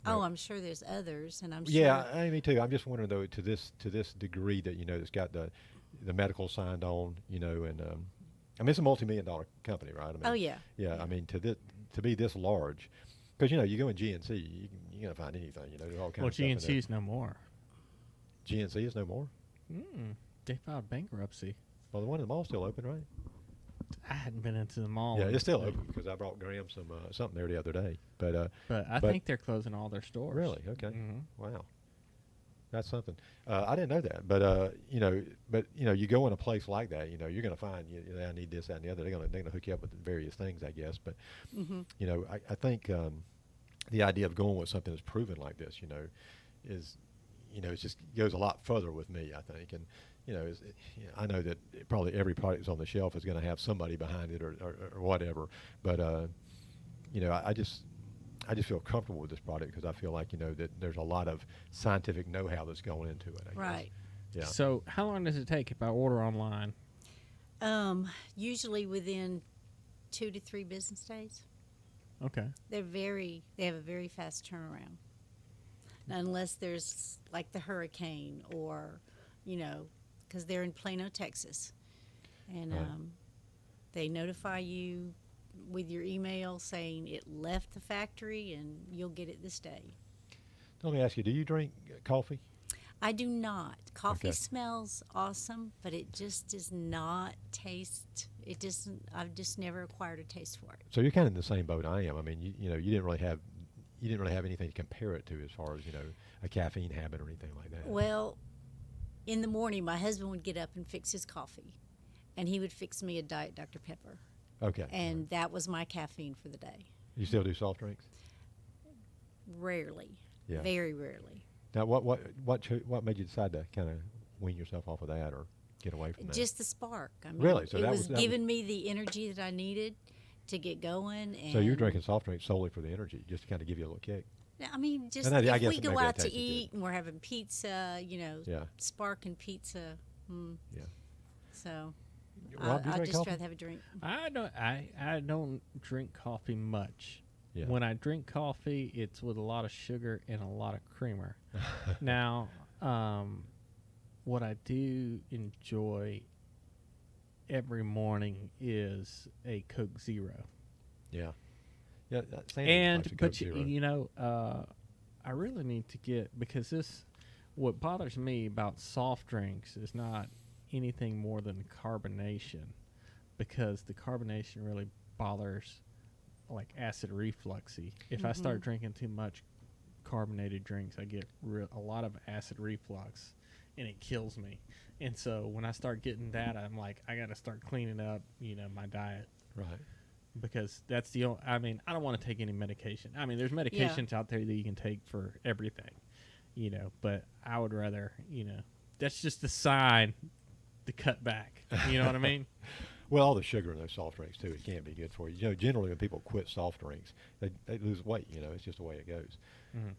Oh, I'm sure there's others, and I'm Yeah, sure. me too. I'm just wondering though, to this degree that you know, it's got the medical signed on, you know, and I mean it's a multi-million-dollar company, right? I mean, Oh yeah. yeah. I mean to be this large, because you know you go in GNC, you're gonna find anything. You know, there's all kinds Well, of stuff in there. GNC's no more. GNC is no more. They filed bankruptcy. Well, the one in the mall's still open, right? I hadn't been into the mall. Yeah, it's still open because I brought Graham something there the other day. But I think they're closing all their stores. really, okay, Mhm. wow, that's something. I didn't know that, but you know, you go in a place like that, you know, you're going to find I need this, that, and the other. They're going to hook you up with various things, I guess. But you know, I think the idea of going with something that's proven like this, you know, is it just goes a lot further with me, I think, and. You know, I know that probably every product that's on the shelf is going to have somebody behind it or whatever. But you know, I just feel comfortable with this product because I feel like that there's a lot of scientific know-how that's going into it. I guess. Right. Yeah. So how long does it take if I order online? Usually within 2 to 3 business days. Okay. They have a very fast turnaround. Unless there's like the hurricane or, because they're in Plano, Texas. And Right. they notify you with your email saying it left the factory and you'll get it this day. Let me ask you: do you drink coffee? I do not. Coffee Okay. smells awesome, but it just does not taste. It doesn't. I've just never acquired a taste for it. So you're kind of in the same boat I am. I mean, you didn't really have anything to compare it to as far as a caffeine habit or anything like that. Well, in the morning, my husband would get up and fix his coffee, and he would fix me a Diet Dr. Pepper, Okay. and that was my caffeine for the day. You still do soft drinks? Rarely, Yeah. very rarely. Now, what made you decide to kind of wean yourself off of that or get away from that? Just the spark. I mean, Really? So it that was was- giving me the energy that I needed to get going. And So you're drinking soft drinks solely for the energy, just to kind of give you a little kick. I mean, just And I if guess we it go maybe out to tasted good. eat and we're having pizza, Yeah. Spark and pizza. Yeah. So Rob, do you I'd drink just coffee? rather have a drink. I don't drink coffee much. Yeah. When I drink coffee, it's with a lot of sugar and a lot of creamer. Now, what I do enjoy every morning is a Coke Zero. Yeah. Yeah. Sandy likes a Coke But Zero. you know, I really need to get, because this, what bothers me about soft drinks is not anything more than carbonation, because the carbonation really bothers like acid refluxy. If I start drinking too much carbonated drinks, I get a lot of acid reflux, and it kills me. And so when I start getting that, I'm like, I got to start cleaning up, my diet, Right. because that's the only. I mean, I don't want to take any medication. I mean, there's medications out there that you can take for everything, but I would rather, that's just a sign to cut back. You know what I mean? Well, all the sugar in those soft drinks too, it can't be good for you. Generally when people quit soft drinks, they lose weight. It's just the way it goes.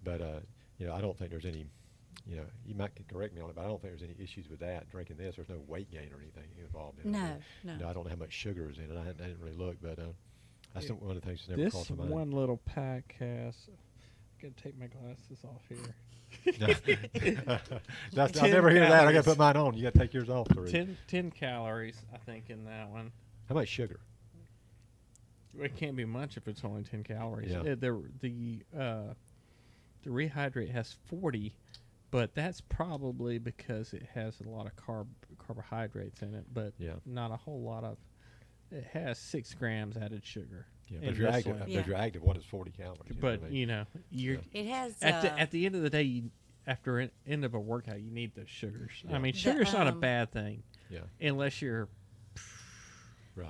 But I don't think there's any. You might correct me on it, but I don't think there's any issues with that. Drinking this, there's no weight gain or anything involved in it. No. I don't know how much sugar is in it. I didn't really look, but that's one of the things that's never This crossed my mind. one little pack has. I gotta take my glasses off here. I never hear that. I got to put mine on. You got to take yours off. 10 calories, I think, in that one. How much sugar? It can't be much if it's only 10 calories. Yeah. The Rehydrate has 40, but that's probably because it has a lot of carbohydrates in it, but not a whole lot of. It has 6 grams added sugar. Yeah, but if you're active, what is 40 calories? But It has at the end of the day, after end of a workout, you need those sugars. Yeah. I mean, sugar's not a bad thing. Yeah. Unless you're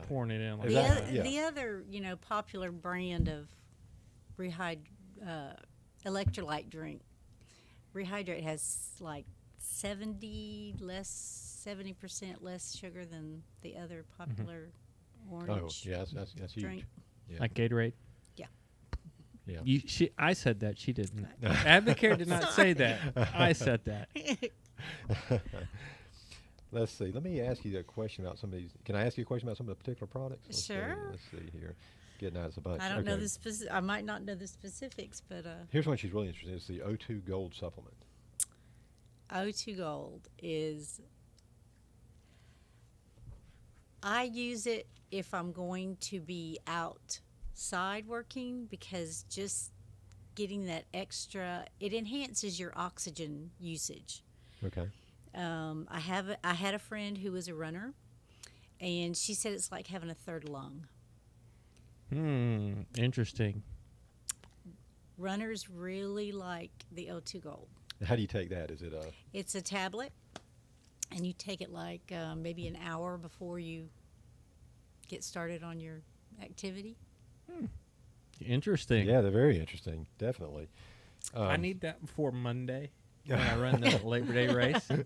pouring it in. Like the other popular brand of electrolyte drink. Rehydrate has like 70% less sugar than the other popular orange. Oh, yeah, that's huge. drink. Yeah. Like Gatorade. Yeah. I said that. She didn't. Advicare did not say that. I said that. Let's see. Let me ask you a question about some of these. Can I ask you a question about some of the particular products? Sure. Let's see here. Getting out of a bunch. I don't know the I might not know the specifics, but Here's one she's really interested in. It's the O2 Gold supplement. O2 Gold is. I use it if I'm going to be outside working, because just getting that extra, it enhances your oxygen usage. Okay. I had a friend who was a runner, and she said it's like having a third lung. Interesting. Runners really like the O2 Gold. How do you take that? Is it a? It's a tablet, and you take it like maybe an hour before you get started on your activity. Interesting. Yeah, they're very interesting. Definitely. I need that before Monday when I run the Labor Day race. We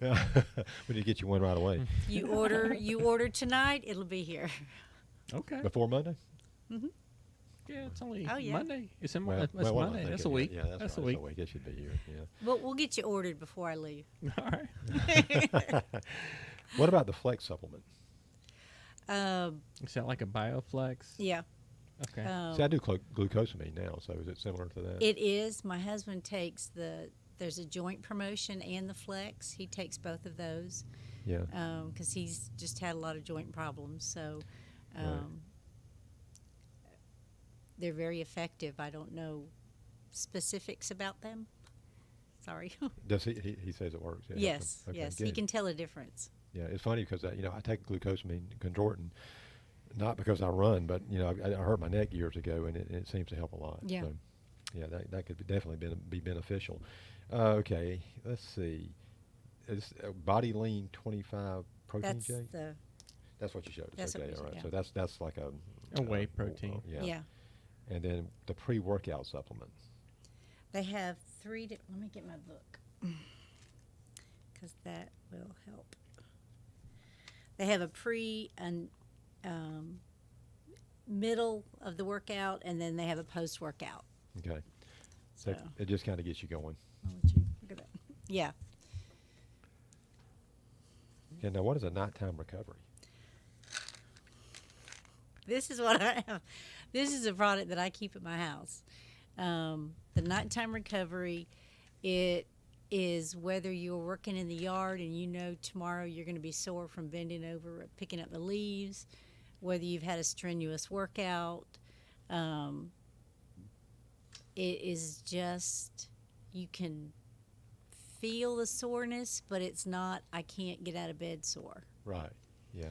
need to get you one right away. You order tonight, it'll be here. Okay. Before Monday? Yeah, it's only yeah. Monday. It's in Well, it's well, what am I Monday. That's a thinking? week. Yeah, that's a right. week. That's a week. It should be here. Yeah. But we'll get you ordered before I leave. All right. What about the Flex supplement? Is that like a Bioflex? Yeah. Okay. See, I do glucosamine now, so is it similar to that? It is. My husband takes there's a joint promotion and the Flex. He takes both of those. Yeah. Because he's just had a lot of joint problems. So Right. they're very effective. I don't know specifics about them. Sorry. Does he says it works? Yeah. Yes, Okay, yes. good. He can tell a difference. Yeah, it's funny because I take glucosamine Condortin, not because I run, but I hurt my neck years ago, and it seems to help a lot. Yeah. So, yeah, that could definitely be beneficial. Okay, let's see. It's Body Lean 25 protein That's shake. That's what you showed us. That's what okay, we all right. said, So that's like a whey protein. Yeah. Yeah. And then the pre-workout supplement. They have let me get my book, because that will help. They have a middle of the workout, and then they have a post-workout. Okay. So It just kind of gets you going. I'll let you look at that. Yeah. Okay, now what is a nighttime recovery? This is what I have. This is a product that I keep at my house. The nighttime recovery. It is whether you're working in the yard and you know tomorrow you're going to be sore from bending over picking up the leaves, whether you've had a strenuous workout. It is just, you can feel the soreness, but it's not, I can't get out of bed sore. Right. Yeah.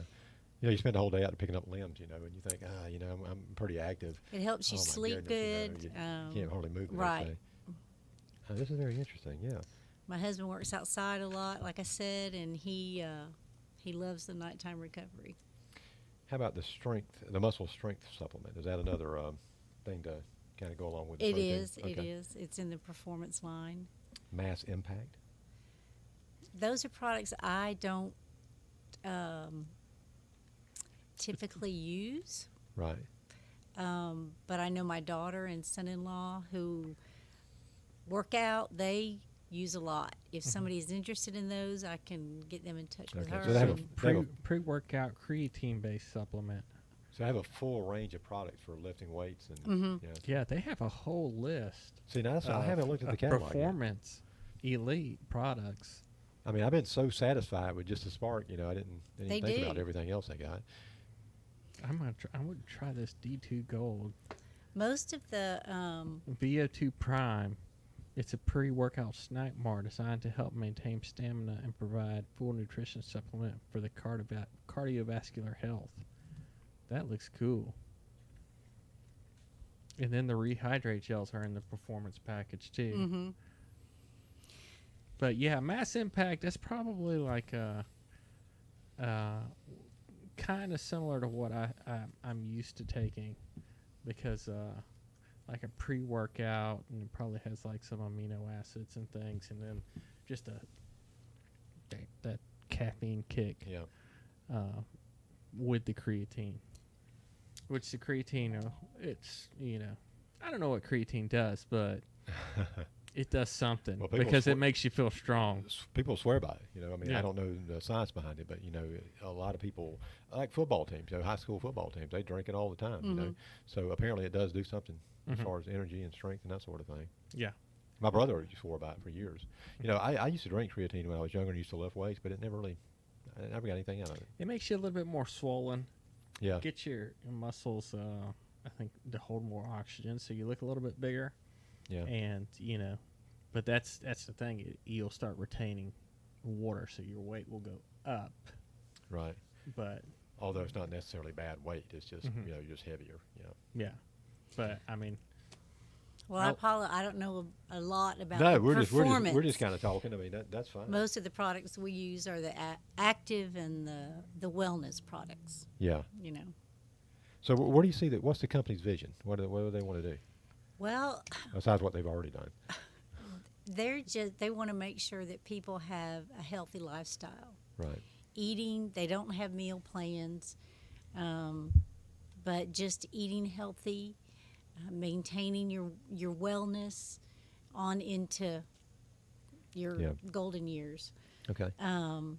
You spend the whole day out picking up limbs, and you think, I'm pretty active. It helps you Oh, my sleep goodness, good. You can't hardly move the right. next day. This is very interesting, yeah. My husband works outside a lot, like I said, and he loves the nighttime recovery. How about the muscle strength supplement? Is that another thing to kind of go along with the protein? It is. It's in the performance line. Mass Impact? Those are products I don't typically use. Right. But I know my daughter and son-in-law who work out, they use a lot. If somebody is interested in those, I can get them in touch with her. So they have a pre-workout creatine-based supplement. So I have a full range of products for lifting weights and Yeah, they have a whole list. See, now I haven't looked at the catalog yet. Performance elite products. I mean, I've been so satisfied with just the Spark. I didn't think about everything else I got. I'm gonna try this D2 Gold. Most of the VO2 Prime. It's a pre-workout snack bar designed to help maintain stamina and provide full nutrition supplement for the cardiovascular health. That looks cool. And then the rehydrate gels are in the performance package too. Mm-hmm. But yeah, Mass Impact, that's probably like kind of similar to what I'm used to taking, because like a pre-workout, and it probably has like some amino acids and things, and then just that caffeine kick. Yeah. With the creatine, which the creatine, it's I don't know what creatine does, but it does something because it makes you feel strong. People swear by it. I mean, Yeah. I don't know the science behind it, but a lot of people, like football teams, high school football teams, they drink it all the time. So apparently it does do something as far as energy and strength and that sort of thing. Yeah. My brother swore by it for years. I used to drink creatine when I was younger and used to lift weights, but I never got anything out of it. It makes you a little bit more swollen. Yeah. Get your muscles, I think, to hold more oxygen, so you look a little bit bigger. Yeah. And but that's the thing. You'll start retaining water, so your weight will go up. Right. But although it's not necessarily bad weight, it's just you're just heavier. Yeah. But I mean. Well, I don't know a lot about No, the we're performance. just kind of talking. I mean, that's fine. Most of the products we use are the active and the wellness products. Yeah. So where do you see that? What's the company's vision? What do they want to do? Well, Besides what they've already done. They want to make sure that people have a healthy lifestyle. Right. Eating, they don't have meal plans, but just eating healthy, maintaining your wellness on into your golden years. Okay. And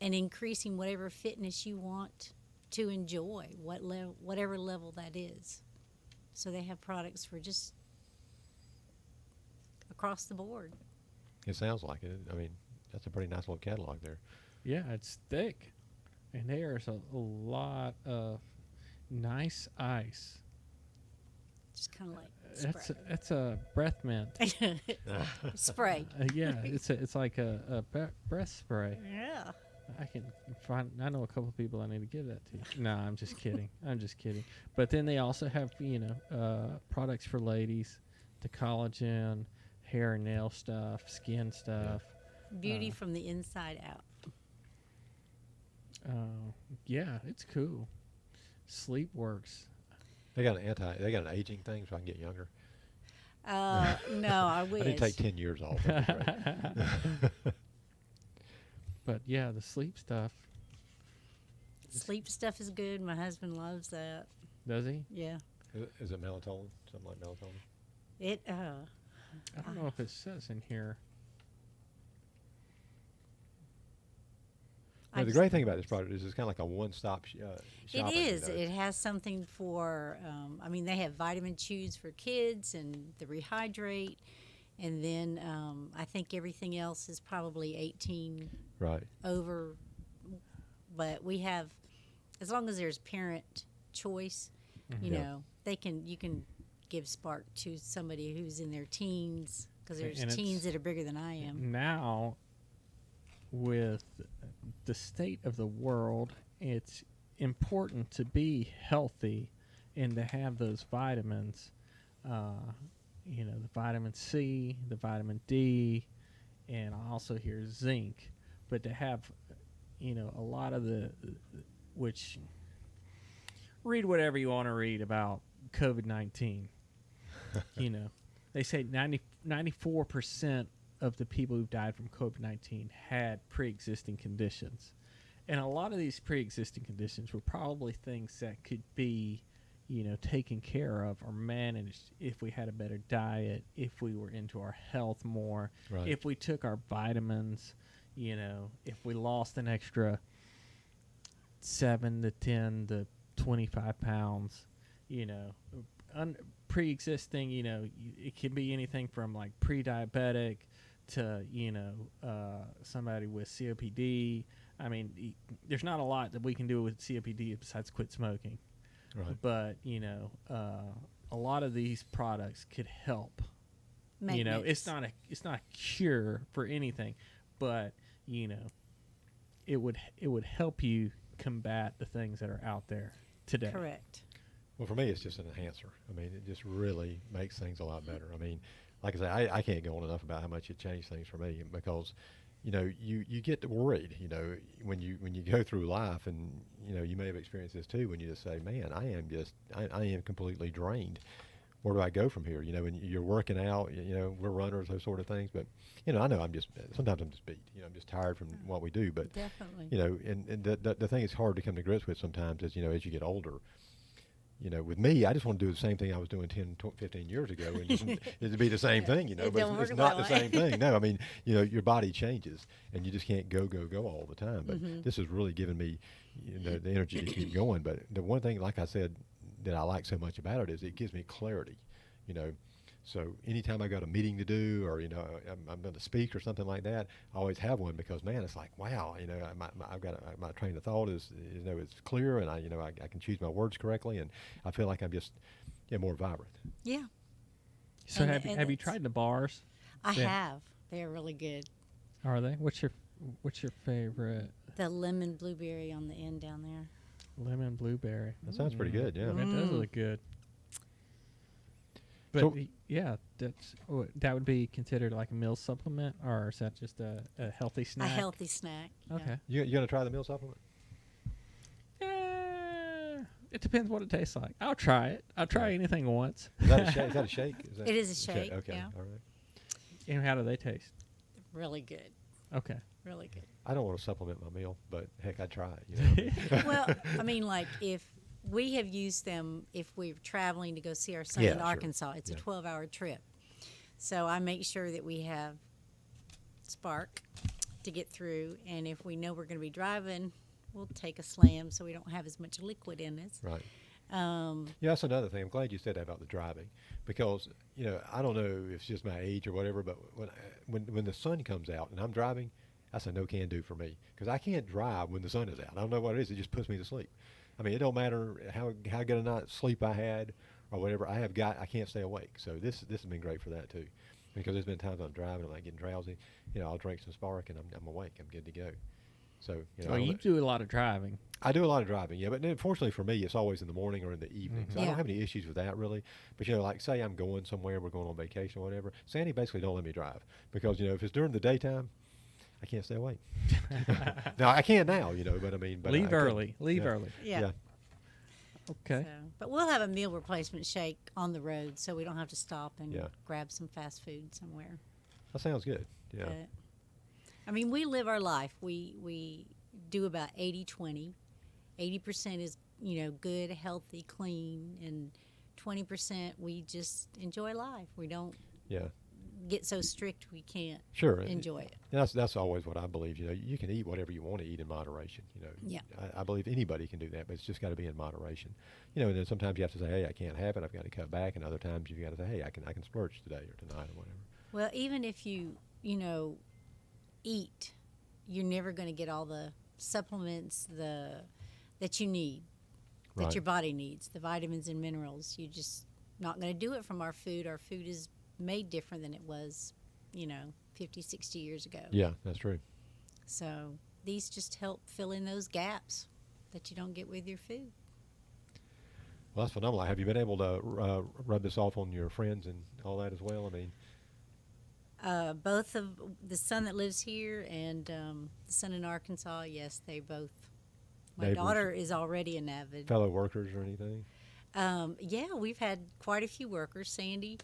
increasing whatever fitness you want to enjoy, whatever level that is. So they have products for just across the board. It sounds like it. I mean, that's a pretty nice little catalog there. Yeah, it's thick, and there's a lot of nice ice. Just kind of like spray. That's a breath mint. Spray. Yeah, it's like a breath spray. Yeah. I know a couple of people I need to give that to. No, I'm just kidding. I'm just kidding. But then they also have products for ladies, the collagen, hair and nail stuff, skin stuff. Beauty from the inside out. Yeah, it's cool. Sleep works. They got an aging thing so I can get younger. No, I wish. I did take 10 years off. That'd be great. But yeah, the sleep stuff. Sleep stuff is good. My husband loves that. Does he? Yeah. Is it melatonin? Something like melatonin? I don't know if it says in here. I Now, the just great think thing about this product is it's kind of like a one-stop it shopping. is. You know. It has something for. I mean, they have vitamin chews for kids and the rehydrate, and then I think everything else is probably 18 Right. over. But we have, as long as there's parent choice, you Yeah. know, you can give Spark to somebody who's in their teens, because there's And teens it's- that are bigger than I am. Now, with the state of the world, it's important to be healthy and to have those vitamins. The vitamin C, the vitamin D, and I also hear zinc. But to have, a lot of which read whatever you want to read about COVID-19. They say 94% of the people who died from COVID-19 had pre-existing conditions. And a lot of these pre-existing conditions were probably things that could be, taken care of or managed if we had a better diet, if we were into our health more, Right. if we took our vitamins, if we lost an extra 7 to 10 to 25 pounds, pre-existing, it can be anything from like pre-diabetic to, somebody with COPD. I mean, there's not a lot that we can do with COPD besides quit smoking. Right. But, a lot of these products could help. Maintenance. It's not a cure for anything, but, it would help you combat the things that are out there today. Correct. Well, for me, it's just an enhancer. I mean, it just really makes things a lot better. I mean, like I say, I can't go on enough about how much it changed things for me because, you get worried, when you go through life, and you may have experienced this too, when you just say, man, I am completely drained. Where do I go from here? When you're working out, we're runners, those sort of things. But, I know sometimes I'm just beat. I'm just tired from what we do. But, Definitely. And the thing is hard to come to grips with sometimes is, as you get older. With me, I just want to do the same thing I was doing 10, 15 years ago, and just, it'd be the same thing, It but don't it's work not that the way. same thing. No, I mean, your body changes, and you just can't go all the time. But this has really given me the energy to keep going. But the one thing, like I said, that I like so much about it is it gives me clarity, So anytime I got a meeting to do, or I'm going to speak or something like that, I always have one because, man, it's like, wow, I've got my train of thought is it's clear, and I can choose my words correctly, and I feel like I'm just more vibrant. Yeah, So And- have and you it's- tried the bars? I Yeah. have. They're really good. Are they? What's your favorite? The lemon blueberry on the end down there. Lemon blueberry. That sounds pretty good, yeah. That does look good. But So- yeah, that would be considered like a meal supplement, or is that just a healthy snack? A healthy snack. yeah. Okay. You going to try the meal supplement? It depends what it tastes like. I'll try it. I'll try Right. anything once. Is that a shake? Is that a shake? It is a shake, Okay, yeah. all right. And how do they taste? Really good. Okay. Really good. I don't want to supplement my meal, but heck, I'd try it. Well, I mean, like if we have used them if we're traveling to go see our son Yeah, in sure. Arkansas. It's a Yeah. 12-hour trip. So I make sure that we have Spark to get through, and if we know we're going to be driving, we'll take a slam so we don't have as much liquid in us. Right. Um, Yeah, that's another thing. I'm glad you said that about the driving, because I don't know if it's just my age or whatever, but when the sun comes out and I'm driving, that's a no can do for me, because I can't drive when the sun is out. I don't know what it is. It just puts me to sleep. I mean, it don't matter how good a night's sleep I had or whatever. I can't stay awake. So this has been great for that too, because there's been times I'm driving, I'm like getting drowsy. I'll drink some Spark and I'm awake. I'm good to go. So Well, you do a lot of driving. I do a lot of driving, yeah, but unfortunately for me, it's always in the morning or in the evening. So I Yeah. don't have any issues with that really. But like say I'm going somewhere, we're going on vacation or whatever. Sandy basically don't let me drive because if it's during the daytime, I can't stay awake. Now I can now, but I mean, but Leave I couldn't. early. Leave Yeah. early. yeah. Okay. So, but we'll have a meal replacement shake on the road, so we don't have to stop and Yeah. grab some fast food somewhere. That sounds good. Yeah. But, I mean, we live our life. We do about 80-20. 80% is, good, healthy, clean, and 20% we just enjoy life. We don't Yeah. get so strict we can't Sure. enjoy it. That's always what I believe. You know, you can eat whatever you want to eat in moderation. You know, Yeah. I believe anybody can do that, but it's just got to be in moderation. You know, and then sometimes you have to say, hey, I can't have it. I've got to cut back, and other times you've got to say, hey, I can splurge today or tonight or whatever. Well, even if you eat, you're never going to get all the supplements that you need, that Right. your body needs, the vitamins and minerals. You're just not going to do it from our food. Our food is made different than it was, 50, 60 years ago. Yeah, that's true. So these just help fill in those gaps that you don't get with your food. Well, that's phenomenal. Have you been able to rub this off on your friends and all that as well? I mean, Both of the son that lives here and the son in Arkansas, yes, they both. My Neighbors. daughter is already an avid. fellow workers or anything? Yeah, we've had quite a few workers, Sandy.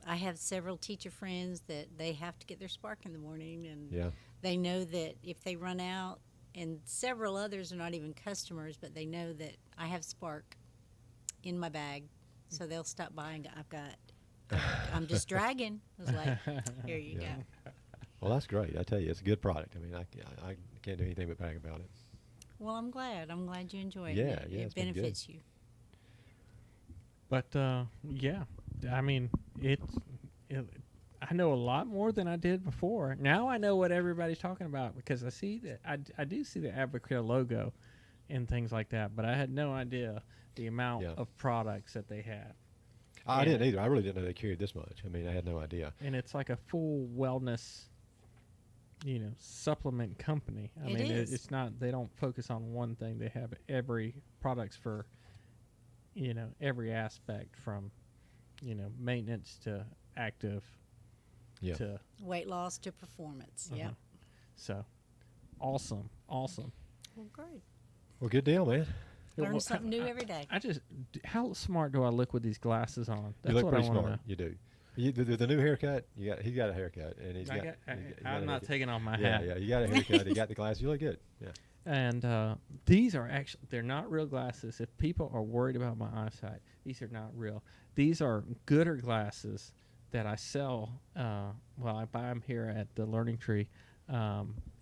I have several teacher friends that they have to get their Spark in the morning, and Yeah. they know that if they run out, and several others are not even customers, but they know that I have Spark in my bag, so they'll stop by and go, I'm just dragging. I was like, here you go. Well, that's great. I tell you, it's a good product. I mean, I can't do anything but brag about it. Well, I'm glad. I'm glad you enjoy it. Yeah, It, yeah, it it's been good. benefits you. But yeah, I mean, I know a lot more than I did before. Now I know what everybody's talking about because I see that I do see the Advicare logo and things like that. But I had no idea the amount Yeah. of products that they had. I didn't either. I really didn't know they carried this much. I mean, I had no idea. And it's like a full wellness, supplement company. I It mean, is. it's not. They don't focus on one thing. They have every products for, every aspect from, maintenance to active Yeah. to. Weight loss to performance. Uh-huh. Yeah. So, awesome. Well, great. Well, good deal, man. Learn Well, something new every day. How smart do I look with these glasses on? That's You look what pretty I want smart. to You do. The new haircut. He's got a haircut, and he's know. got. I'm not taking off my Yeah, hat. yeah. You got a haircut. You got the glasses. You look good. Yeah. And these are they're not real glasses. If people are worried about my eyesight, these are not real. These are Gooder glasses that I sell. I buy them here at the Learning Tree.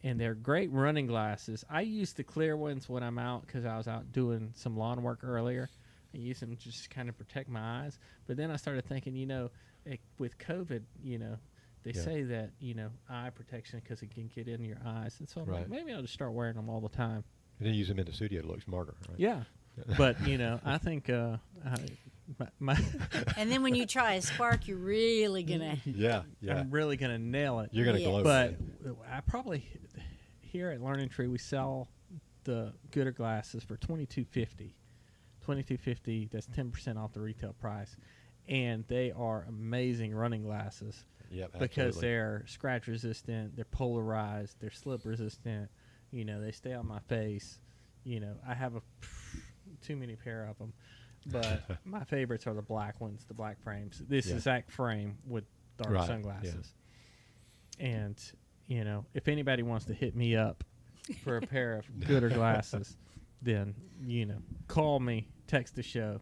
And they're great running glasses. I use the clear ones when I'm out because I was out doing some lawn work earlier. I use them just kind of protect my eyes. But then I started thinking, with COVID, they Yeah. say that, eye protection because it can get in your eyes. And so I'm like, Right. maybe I'll just start wearing them all the time. And then use them in the studio to look smarter, right? Yeah. But, I think my And then when you try a Spark, you're really gonna. Yeah. Yeah. I'm really going to nail it. You're gonna Yes. glow. But I probably here at Learning Tree we sell the Gooder glasses for $22.50. $22.50. That's 10% off the retail price, and they are amazing running glasses Yep. because Absolutely. they're scratch resistant, they're polarized, they're slip resistant. They stay on my face. I have too many pair of them, but my favorites are the black ones, the black frames. This Yeah. exact frame with dark Right, sunglasses. And if anybody wants to hit me up for a pair of Gooder glasses, then call me, text the show.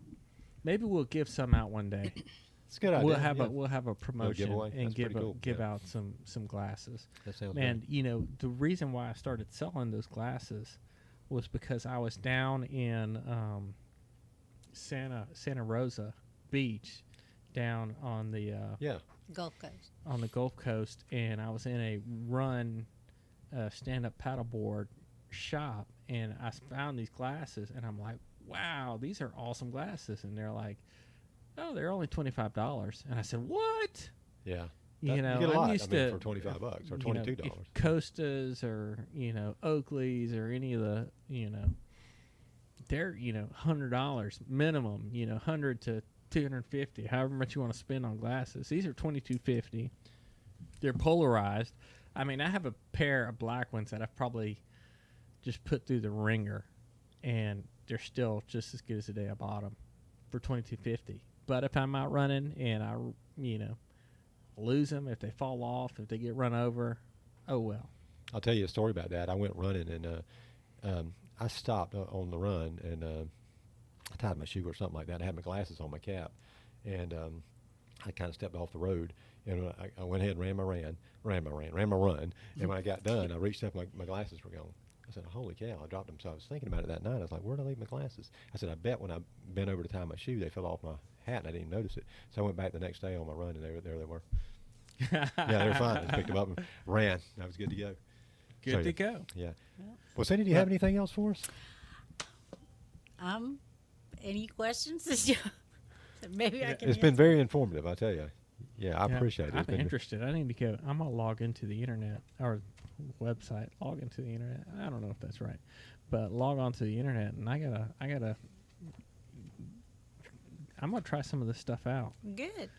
Maybe we'll give some out one day. It's a good idea. We'll have a promotion giveaway? and That's pretty cool. give Yeah. out some glasses. That sounds And the reason why I started selling those glasses was because I was down in Santa Rosa Beach, down on the Yeah. Gulf Coast. on the Gulf Coast, and I was in a run stand-up paddleboard shop, and I found these glasses, and I'm like, wow, these are awesome glasses. And they're like, oh, they're only $25. And I said, what? Yeah. You You know, get a lot. I'm used I mean, to for $25 or you know, $22. if Costas or Oakleys or any of the they're $100 minimum. $100 to $250, however much you want to spend on glasses. These are $22.50. They're polarized. I mean, I have a pair of black ones that I've probably just put through the ringer, and they're still just as good as the day I bought them for $22.50. But if I'm out running and I lose them, if they fall off, if they get run over, oh well. I'll tell you a story about that. I went running and I stopped on the run and I tied my shoe or something like that. I had my glasses on my cap, and I kind of stepped off the road, and I went ahead and ran my run. And when I got done, I reached up, my glasses were gone. I said, holy cow, I dropped them. So I was thinking about it that night. I was like, where'd I leave my glasses? I said, I bet when I bent over to tie my shoe, they fell off my hat, and I didn't notice it. So I went back the next day on my run, and there they were. Yeah, they were fine. I just picked them up and ran. I was good to go. Good to go. Yeah. Well, Cindy, do you have anything else for us? Any questions? Maybe I can. It's been very informative, I tell you. Yeah, I appreciate it. I'm interested. I need to go. I'm gonna log into the internet or website. Log into the internet. I don't know if that's right, but log on to the internet, and I gotta. I'm gonna try some of this stuff out. Good.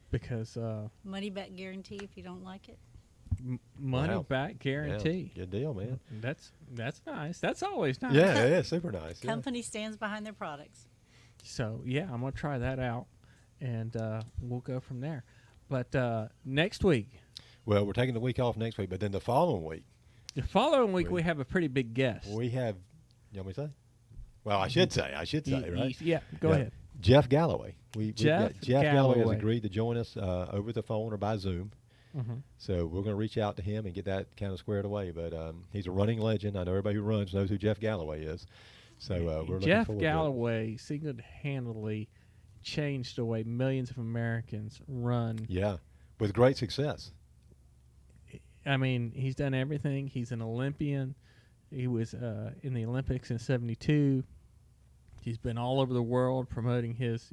Because money back guarantee if you don't like it. Money back guarantee. Yeah, good deal, man. That's nice. That's always nice. Yeah, it is super nice. Company stands behind their products. So yeah, I'm gonna try that out, and we'll go from there. But next week. Well, we're taking the week off next week, but then the following week. The following week we have a pretty big guest. We have. You want me to say? Well, I should say, right? Yeah, go ahead. Jeff Galloway. Jeff Galloway has agreed to join us over the phone or by Zoom. Mm-hmm. So we're going to reach out to him and get that kind of squared away. But he's a running legend. I know everybody who runs knows who Jeff Galloway is. So we're looking Jeff forward Galloway single-handedly changed the way millions of Americans run. Yeah, with great success. I mean, he's done everything. He's an Olympian. He was in the Olympics in '72. He's been all over the world promoting his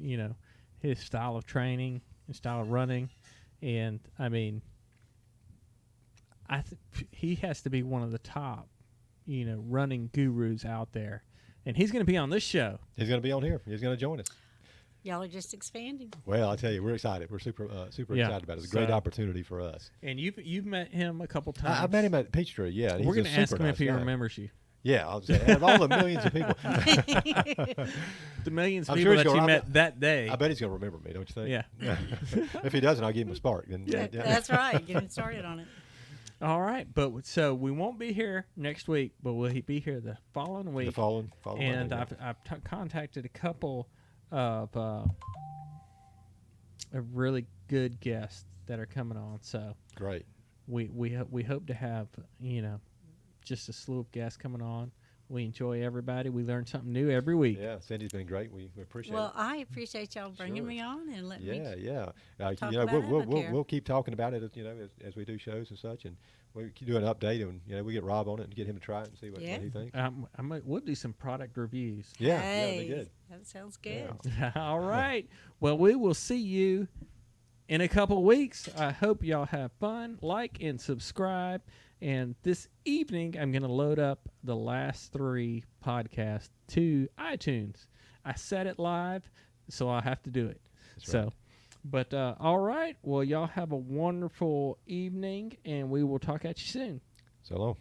style of training and style of running. And, I mean, he has to be one of the top, running gurus out there. And he's going to be on this show. He's going to be on here. He's going to join us. Y'all are just expanding. Well, I tell you, we're excited. We're super excited about it. It's a great opportunity for us. And you've met him a couple times. I've met him at Peachtree, yeah. We're going to ask him if he remembers you. Yeah, I'll say, out of all the millions of people. The millions of people that you met that day. I bet he's going to remember me, don't you think? Yeah. If he doesn't, I'll give him a spark. Then, yeah. That's right. Get him started on it. All right. But so we won't be here next week, but we'll be here the following week. The following and Monday, I've contacted a couple of really good guests that are coming on. So great. We hope to have, just a slew of guests coming on. We enjoy everybody. We learn something new every week. Yeah, Cindy's been great. We appreciate it. Well, I appreciate y'all bringing me on and letting me talk about Advicare. We'll keep talking about it, as we do shows and such, and we do an update, and we get Rob on it and get him to try it and see what he thinks. We'll do some product reviews. Yeah, that'd be good. That sounds good. Yeah. All right. Well, we will see you in a couple weeks. I hope y'all have fun. Like and subscribe. And this evening, I'm going to load up the last 3 podcasts to iTunes. I set it live, so I'll have to do it. That's right. But all right. Well, y'all have a wonderful evening, and we will talk at you soon. So long.